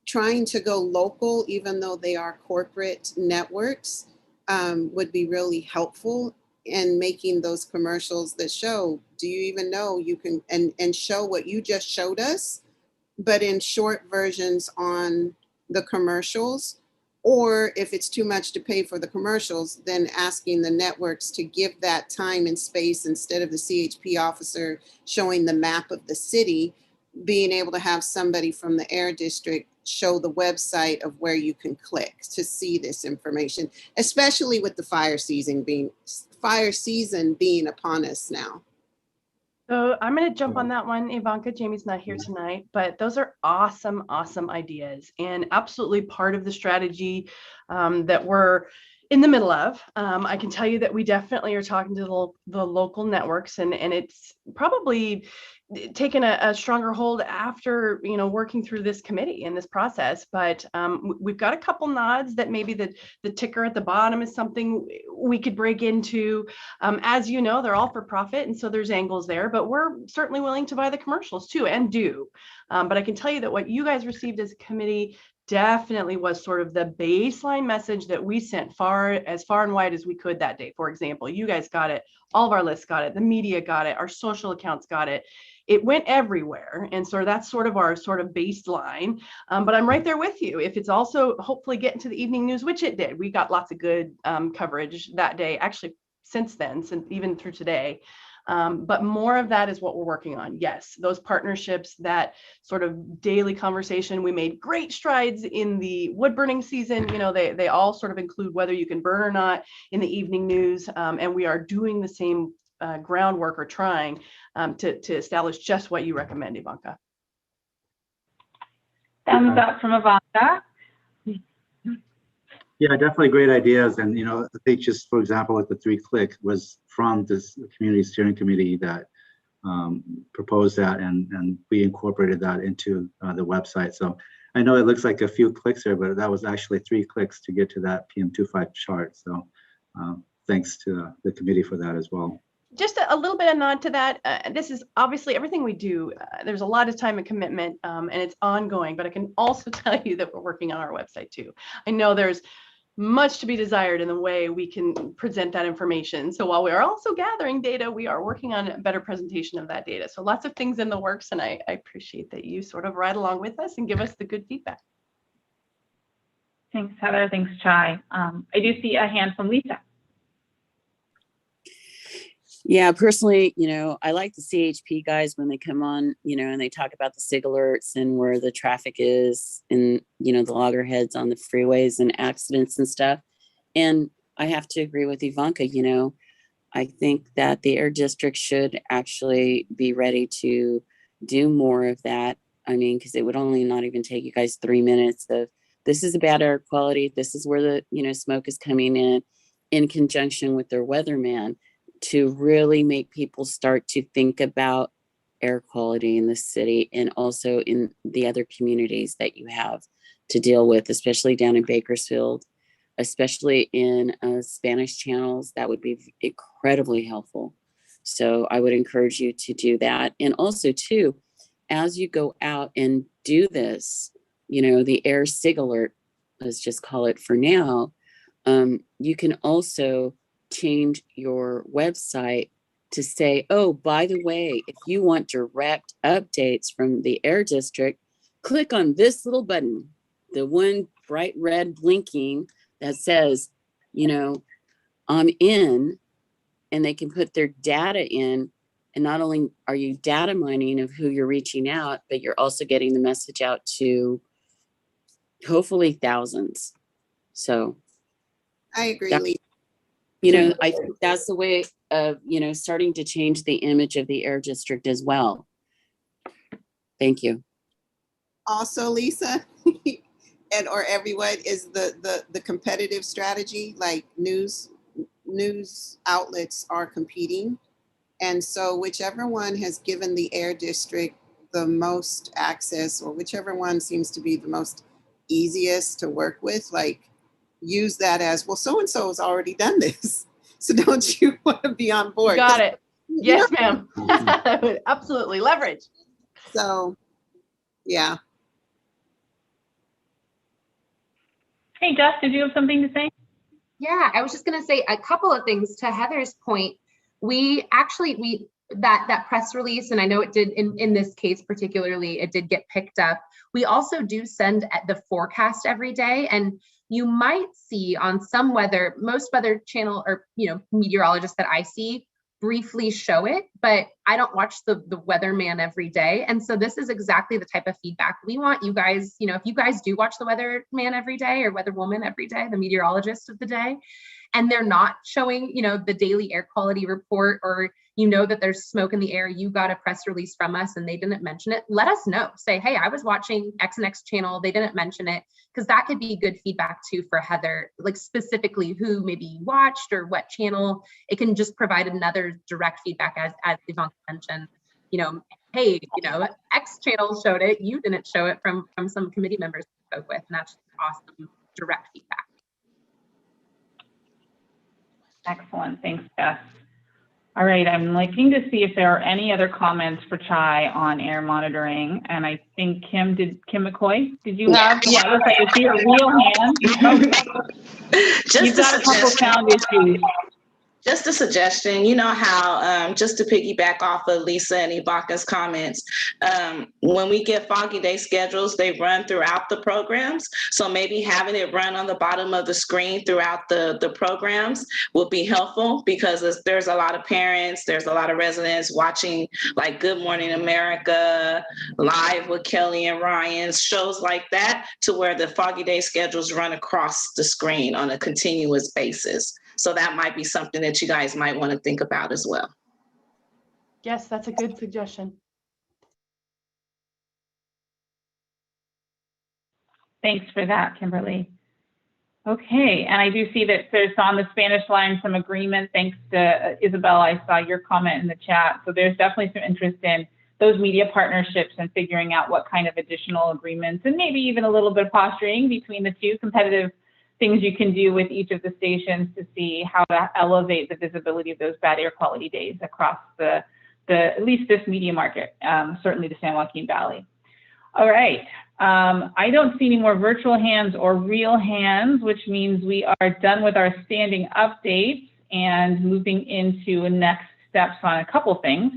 Trying to go local, even though they are corporate networks, would be really helpful in making those commercials that show, do you even know you can, and show what you just showed us, but in short versions on the commercials, Or if it's too much to pay for the commercials, then asking the networks to give that time and space instead of the CHP officer showing the map of the city, being able to have somebody from the air district show the website of where you can click to see this information, especially with the fire season being upon us now. So I'm going to jump on that one. Ivanka, Jamie's not here tonight, but those are awesome, awesome ideas and absolutely part of the strategy that we're in the middle of. I can tell you that we definitely are talking to the local networks, and it's probably taken a stronger hold after, working through this committee and this process. But we've got a couple nods that maybe the ticker at the bottom is something we could break into. As you know, they're all for profit, and so there's angles there, but we're certainly willing to buy the commercials too, and do. But I can tell you that what you guys received as a committee definitely was sort of the baseline message that we sent as far and wide as we could that day. For example, you guys got it, all of our lists got it, the media got it, our social accounts got it. It went everywhere. And so that's sort of our sort of baseline. But I'm right there with you. If it's also hopefully getting to the evening news, which it did, we got lots of good coverage that day, actually since then, since even through today. But more of that is what we're working on. Yes, those partnerships, that sort of daily conversation. We made great strides in the wood burning season. They all sort of include whether you can burn or not in the evening news. And we are doing the same groundwork, or trying to establish just what you recommend, Ivanka. Thumbs up from Ivanka. Yeah, definitely great ideas. And, I think just, for example, like the 3-click was from this community steering committee that proposed that, and we incorporated that into the website. So I know it looks like a few clicks there, but that was actually 3 clicks to get to that PM25 chart. So thanks to the committee for that as well. Just a little bit of nod to that. This is obviously everything we do. There's a lot of time and commitment, and it's ongoing, but I can also tell you that we're working on our website too. I know there's much to be desired in the way we can present that information. So while we are also gathering data, we are working on a better presentation of that data. So lots of things in the works, and I appreciate that you sort of ride along with us and give us the good feedback. Thanks, Heather. Thanks, Chai. I do see a hand from Lisa. Yeah, personally, I like the CHP guys when they come on, and they talk about the SIG alerts and where the traffic is, and, the loggerheads on the freeways and accidents and stuff. And I have to agree with Ivanka, I think that the air district should actually be ready to do more of that. I mean, because it would only not even take you guys 3 minutes of, this is a bad air quality. This is where the, smoke is coming in conjunction with their weatherman, to really make people start to think about air quality in the city and also in the other communities that you have to deal with, especially down in Bakersfield, especially in Spanish channels. That would be incredibly helpful. So I would encourage you to do that. And also too, as you go out and do this, the air SIG alert, let's just call it for now, you can also change your website to say, oh, by the way, if you want direct updates from the air district, click on this little button, the one bright red blinking that says, I'm in, and they can put their data in. And not only are you data mining of who you're reaching out, but you're also getting the message out to hopefully thousands. So I agree, Lee. I think that's the way of, starting to change the image of the air district as well. Thank you. Also, Lisa, or everyone, is the competitive strategy, like news outlets are competing. And so whichever one has given the air district the most access, or whichever one seems to be the most easiest to work with, like, use that as, well, so-and-so has already done this. So don't you want to be on board? Got it. Yes, ma'am. Absolutely. Leverage. So, yeah. Hey, Jess, did you have something to say? Yeah, I was just going to say a couple of things to Heather's point. That press release, and I know it did in this case particularly, it did get picked up. We also do send the forecast every day, and you might see on some weather, most weather channel or, meteorologists that I see briefly show it, but I don't watch the weatherman every day. And so this is exactly the type of feedback we want you guys, if you guys do watch the weatherman every day or weatherwoman every day, the meteorologist of the day, and they're not showing, the daily air quality report, or that there's smoke in the air, you got a press release from us and they didn't mention it, let us know. Say, hey, I was watching X and X channel, they didn't mention it, because that could be good feedback too for Heather, like specifically who maybe you watched or what channel. It can just provide another direct feedback, as Ivanka mentioned, hey, X channel showed it, you didn't show it, from some committee members we spoke with, and that's awesome direct feedback. Excellent. Thanks, Jess. All right, I'm looking to see if there are any other comments for Chai on air monitoring. And I think Kim McCoy, did you have? Yeah, it looks like I see a real hand. You've got a couple sound issues. Just a suggestion, how, just to piggyback off of Lisa and Ivanka's comments, when we get foggy day schedules, they run throughout the programs. So maybe having it run on the bottom of the screen throughout the programs will be helpful, because there's a lot of parents, there's a lot of residents watching like Good Morning America, Live with Kelly and Ryan, shows like that, to where the foggy day schedules run across the screen on a continuous basis. So that might be something that you guys might want to think about as well. Yes, that's a good suggestion. Thanks for that, Kimberly. Okay, and I do see that there's on the Spanish line some agreement. Thanks to Isabel, I saw your comment in the chat. So there's definitely some interest in those media partnerships and figuring out what kind of additional agreements, and maybe even a little bit of posturing between the two, competitive things you can do with each of the stations to see how to elevate the visibility of those bad air quality days across the at least this media market, certainly the San Joaquin Valley. All right, I don't see any more virtual hands or real hands, which means we are done with our standing updates and moving into next steps on a couple things.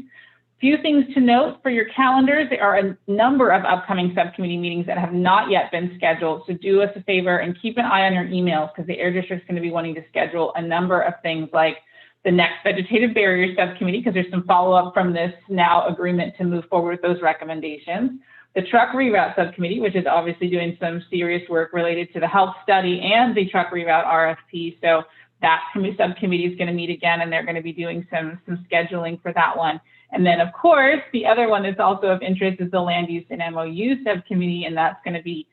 Few things to note for your calendars. There are a number of upcoming subcommittee meetings that have not yet been scheduled. So do us a favor and keep an eye on your emails, because the Air District's going to be wanting to schedule a number of things, like the next vegetative barrier subcommittee, because there's some follow-up from this now agreement to move forward with those recommendations. The truck reroute subcommittee, which is obviously doing some serious work related to the health study and the truck reroute RFP. So that subcommittee is going to meet again, and they're going to be doing some scheduling for that one. And then, of course, the other one that's also of interest is the Land Use and MOU subcommittee, and that's going to be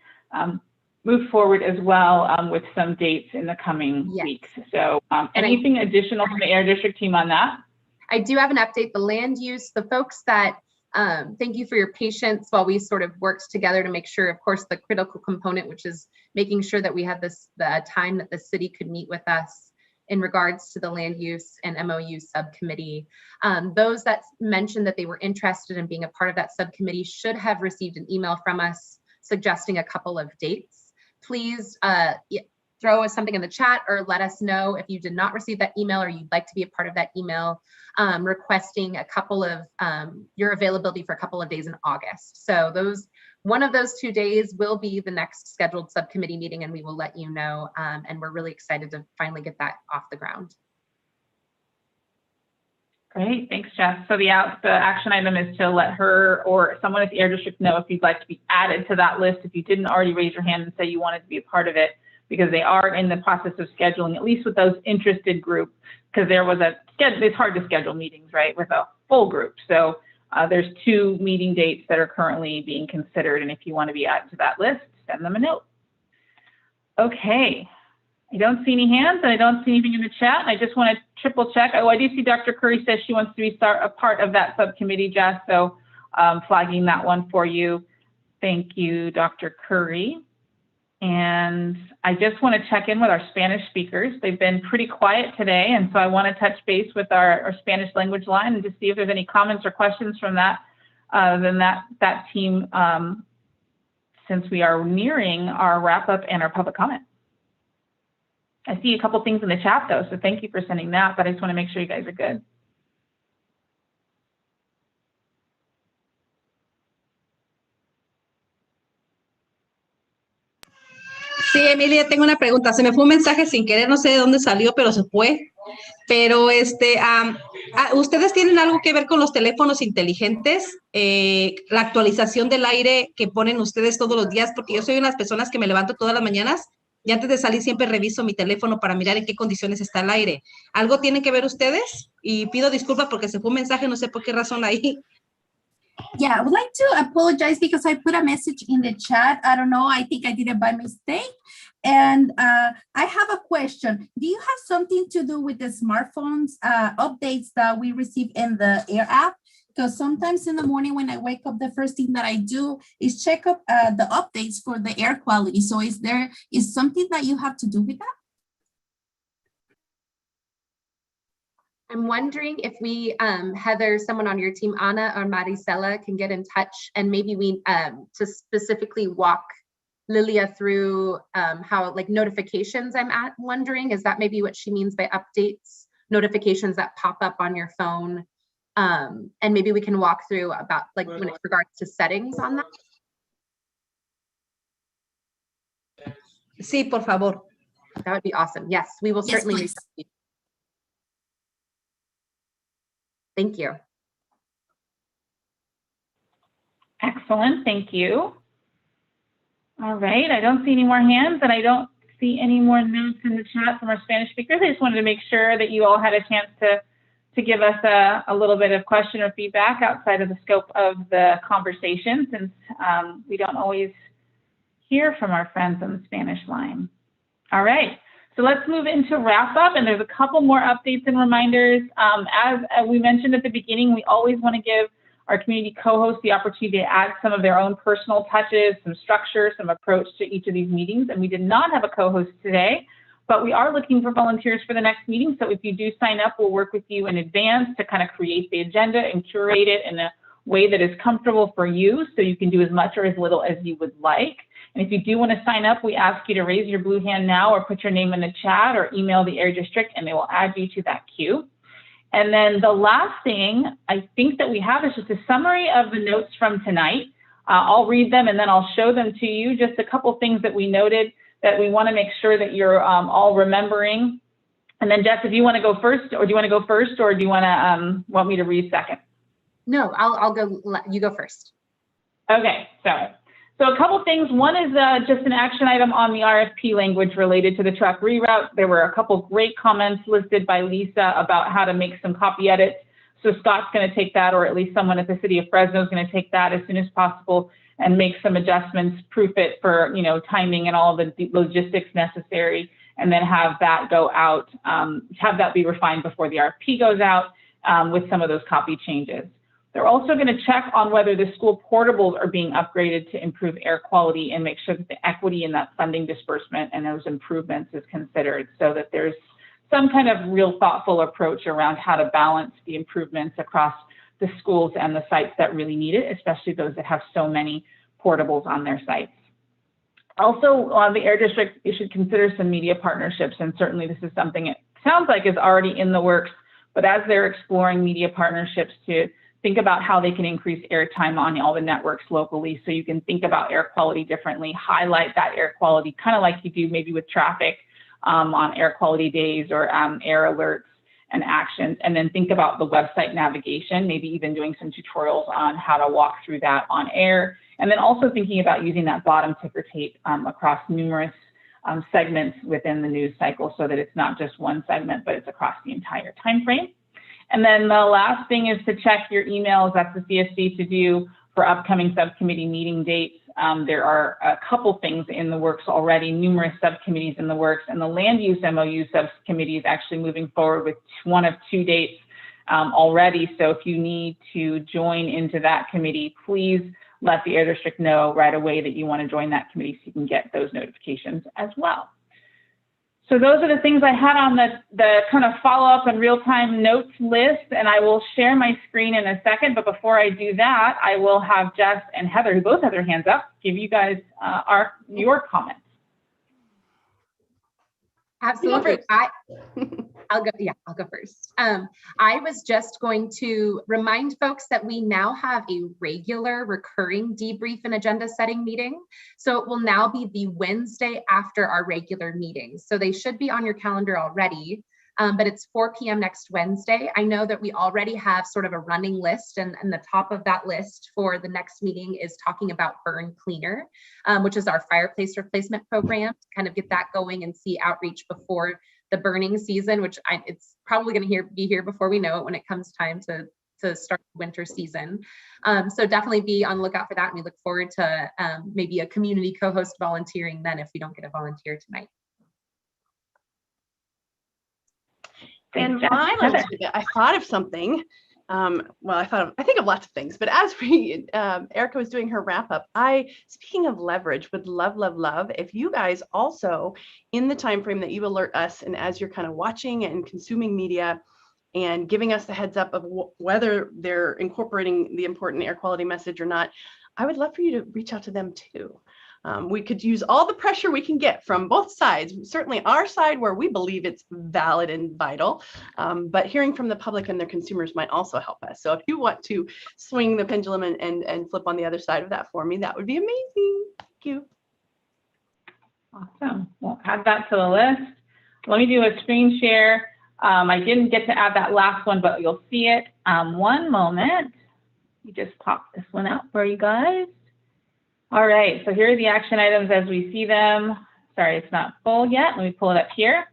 moved forward as well with some dates in the coming weeks. So anything additional from the Air District team on that? I do have an update. The land use, the folks that, thank you for your patience while we sort of worked together to make sure, of course, the critical component, which is making sure that we had the time that the city could meet with us in regards to the land use and MOU subcommittee. Those that mentioned that they were interested in being a part of that subcommittee should have received an email from us suggesting a couple of dates. Please throw us something in the chat or let us know if you did not receive that email or you'd like to be a part of that email, requesting a couple of your availability for a couple of days in August. So one of those 2 days will be the next scheduled subcommittee meeting, and we will let you know. And we're really excited to finally get that off the ground. Great, thanks, Jess. So the action item is to let her or someone at the Air District know if you'd like to be added to that list, if you didn't already raise your hand and say you wanted to be a part of it, because they are in the process of scheduling, at least with those interested groups, because it's hard to schedule meetings, right, with a full group. So there's 2 meeting dates that are currently being considered, and if you want to be added to that list, send them a note. Okay, I don't see any hands, and I don't see anything in the chat. I just want to triple check. Oh, I do see Dr. Curry says she wants to be a part of that subcommittee, Jess, so flagging that one for you. Thank you, Dr. Curry. And I just want to check in with our Spanish speakers. They've been pretty quiet today, and so I want to touch base with our Spanish language line and just see if there's any comments or questions from that team, since we are nearing our wrap up and our public comment. I see a couple things in the chat though, so thank you for sending that, but I just want to make sure you guys are good. Sí, Emilia, tengo una pregunta. Se me fue un mensaje sin querer, no sé de dónde salió, pero se fue. Pero ¿ustedes tienen algo que ver con los teléfonos inteligentes? La actualización del aire que ponen ustedes todos los días, porque yo soy una de las personas que me levanto todas las mañanas y antes de salir siempre reviso mi teléfono para mirar en qué condiciones está el aire. ¿Algo tienen que ver ustedes? Y pido disculpas porque se fue un mensaje, no sé por qué razón ahí. Yeah, I would like to apologize because I put a message in the chat. I don't know. I think I did it by mistake. And I have a question. Do you have something to do with the smartphones updates that we receive in the Air app? Because sometimes in the morning when I wake up, the first thing that I do is check up the updates for the air quality. So is something that you have to do with that? I'm wondering if we, Heather, someone on your team, Anna or Maricela, can get in touch and maybe we, to specifically walk Lilia through how like notifications I'm wondering, is that maybe what she means by updates, notifications that pop up on your phone? And maybe we can walk through about like when it regards to settings on that. Sí, por favor. That would be awesome. Yes, we will certainly reach out to you. Thank you. Excellent, thank you. All right, I don't see any more hands and I don't see any more notes in the chat from our Spanish speakers. I just wanted to make sure that you all had a chance to give us a little bit of question or feedback outside of the scope of the conversation, since we don't always hear from our friends on the Spanish line. All right. So let's move into wrap up, and there's a couple more updates and reminders. As we mentioned at the beginning, we always want to give our community co-hosts the opportunity to add some of their own personal touches, some structure, some approach to each of these meetings. And we did not have a co-host today, but we are looking for volunteers for the next meeting. So if you do sign up, we'll work with you in advance to kind of create the agenda and curate it in a way that is comfortable for you, so you can do as much or as little as you would like. And if you do want to sign up, we ask you to raise your blue hand now or put your name in the chat or email the Air District and they will add you to that queue. And then the last thing I think that we have is just a summary of the notes from tonight. I'll read them and then I'll show them to you. Just a couple things that we noted that we want to make sure that you're all remembering. And then Jess, if you want to go first, or do you want to go first, or do you want to want me to read second? No, I'll go, you go first. Okay, sorry. So a couple things. One is just an action item on the RFP language related to the truck reroute. There were a couple great comments listed by Lisa about how to make some copy edits. So Scott's going to take that, or at least someone at the city of Fresno is going to take that as soon as possible and make some adjustments, proof it for, you know, timing and all the logistics necessary, and then have that go out, have that be refined before the RFP goes out with some of those copy changes. They're also going to check on whether the school portables are being upgraded to improve air quality and make sure that the equity in that funding disbursement and those improvements is considered, so that there's some kind of real thoughtful approach around how to balance the improvements across the schools and the sites that really need it, especially those that have so many portables on their sites. Also, the Air District, you should consider some media partnerships, and certainly this is something it sounds like is already in the works, but as they're exploring media partnerships, to think about how they can increase airtime on all the networks locally, so you can think about air quality differently, highlight that air quality, kind of like you do maybe with traffic on air quality days or air alerts and actions, and then think about the website navigation, maybe even doing some tutorials on how to walk through that on air, and then also thinking about using that bottom ticker tape across numerous segments within the news cycle, so that it's not just one segment, but it's across the entire time frame. And then the last thing is to check your emails. That's the CSC to do for upcoming subcommittee meeting dates. There are a couple things in the works already, numerous subcommittees in the works, and the land use MOU subcommittee is actually moving forward with one of two dates already. So if you need to join into that committee, please let the Air District know right away that you want to join that committee so you can get those notifications as well. So those are the things I had on the kind of follow-up and real-time notes list, and I will share my screen in a second. But before I do that, I will have Jess and Heather, who both have their hands up, give you guys your comments. Absolutely. I'll go first. I was just going to remind folks that we now have a regular recurring debrief and agenda setting meeting. So it will now be the Wednesday after our regular meetings. So they should be on your calendar already, but it's 4 p.m. next Wednesday. I know that we already have sort of a running list, and the top of that list for the next meeting is talking about Burn Cleaner, which is our fireplace replacement program, to kind of get that going and see outreach before the burning season, which it's probably going to be here before we know it when it comes time to start the winter season. So definitely be on the lookout for that. And we look forward to maybe a community co-host volunteering then if we don't get a volunteer tonight. And my little tidbit, I thought of something. Well, I think of lots of things, but as Erica was doing her wrap up, speaking of leverage, would love if you guys also, in the time frame that you alert us, and as you're kind of watching and consuming media and giving us the heads up of whether they're incorporating the important air quality message or not, I would love for you to reach out to them too. We could use all the pressure we can get from both sides, certainly our side where we believe it's valid and vital, but hearing from the public and their consumers might also help us. So if you want to swing the pendulum and flip on the other side of that for me, that would be amazing. Thank you. Awesome. We'll add that to the list. Let me do a screen share. I didn't get to add that last one, but you'll see it. One moment. You just pop this one out for you guys. All right, so here are the action items as we see them. Sorry, it's not full yet. Let me pull it up here.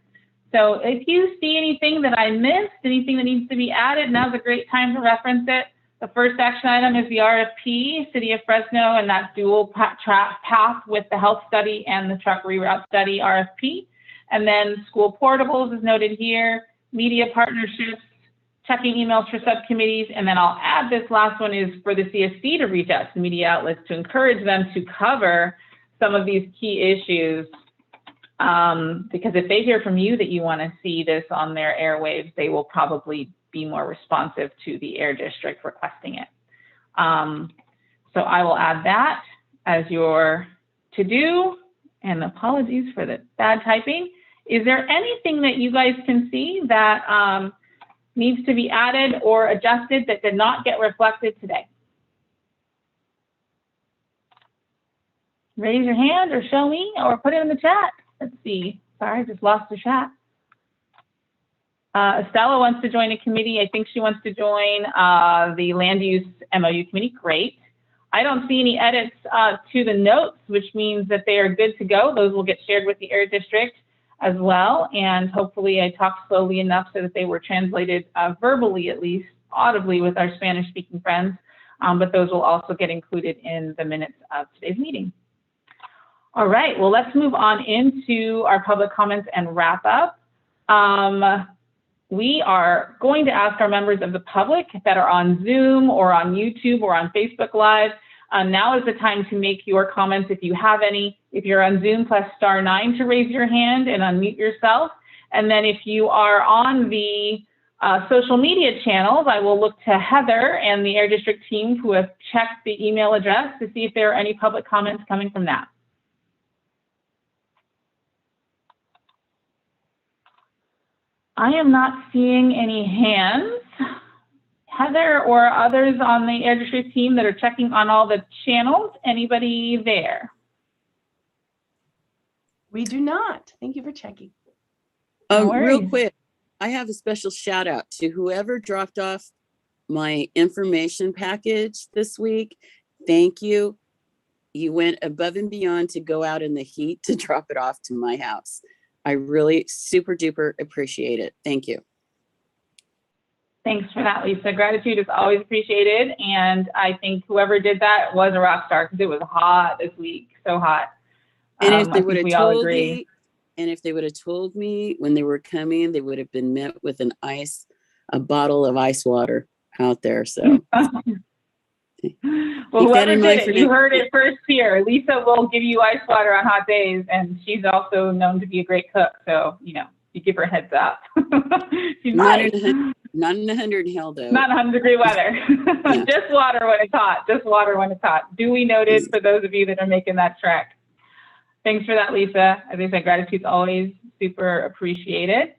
So if you see anything that I missed, anything that needs to be added, now's a great time to reference it. The first action item is the RFP, City of Fresno, and that dual path with the health study and the truck reroute study RFP. And then school portables is noted here, media partnerships, checking emails for subcommittees, and then I'll add this last one is for the CSC to reach out to media outlets to encourage them to cover some of these key issues, because if they hear from you that you want to see this on their airwaves, they will probably be more responsive to the air district requesting it. So I will add that as your to-do, and apologies for the bad typing. Is there anything that you guys can see that needs to be added or adjusted that did not get reflected today? Raise your hand or show me or put it in the chat. Let's see. Sorry, I just lost the chat. Estella wants to join a committee. I think she wants to join the land use MOU committee. Great. I don't see any edits to the notes, which means that they are good to go. Those will get shared with the air district as well, and hopefully I talked slowly enough so that they were translated verbally, at least audibly, with our Spanish speaking friends, but those will also get included in the minutes of today's meeting. All right, well, let's move on into our public comments and wrap up. We are going to ask our members of the public that are on Zoom or on YouTube or on Facebook Live, now is the time to make your comments if you have any. If you're on Zoom, press *9 to raise your hand and unmute yourself. And then if you are on the social media channels, I will look to Heather and the Air District team who have checked the email address to see if there are any public comments coming from that. I am not seeing any hands. Heather or others on the Air District team that are checking on all the channels, anybody there? We do not. Thank you for checking. Real quick, I have a special shout out to whoever dropped off my information package this week. Thank you. You went above and beyond to go out in the heat to drop it off to my house. I really super duper appreciate it. Thank you. Thanks for that, Lisa. Gratitude is always appreciated. And I think whoever did that was a rock star because it was hot this week, so hot. And if they would have told me, when they were coming, they would have been met with a bottle of ice water out there. So well, whoever did it, you heard it first here. Lisa will give you ice water on hot days, and she's also known to be a great cook. So, you know, you give her a heads up. She's not in 100 hell though. Not 100-degree weather. Yeah. Just water when it's hot. Just water when it's hot. Duly noted for those of you that are making that trek. Thanks for that, Lisa. As I said, gratitude's always super appreciated.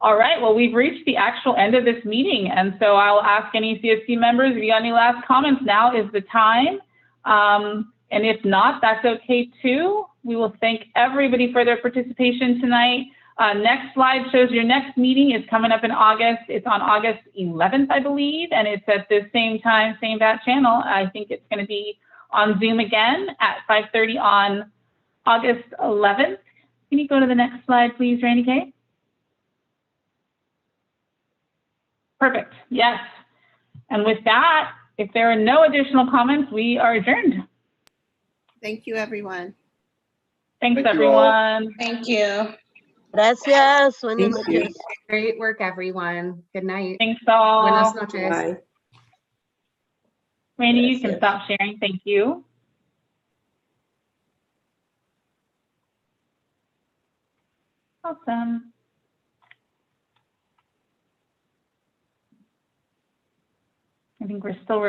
All right, well, we've reached the actual end of this meeting. And so I'll ask any CSC members, if you got any last comments, now is the time. And if not, that's okay too. We will thank everybody for their participation tonight. Next slide shows your next meeting is coming up in August. It's on August 11th, I believe, and it's at the same time, same bat channel. I think it's going to be on Zoom again at 5:30 on August 11th. Can you go to the next slide, please, Randy Kay? Perfect. Yes. And with that, if there are no additional comments, we are adjourned. Thank you, everyone. Thanks, Thank you all. everyone. Thank you. Gracias. Buenas Thank you. noches. Great work, everyone. Good night. Thanks all. Buenas noches. Bye. Randy, you can Gracias. stop sharing. Thank you. Awesome. I think we're still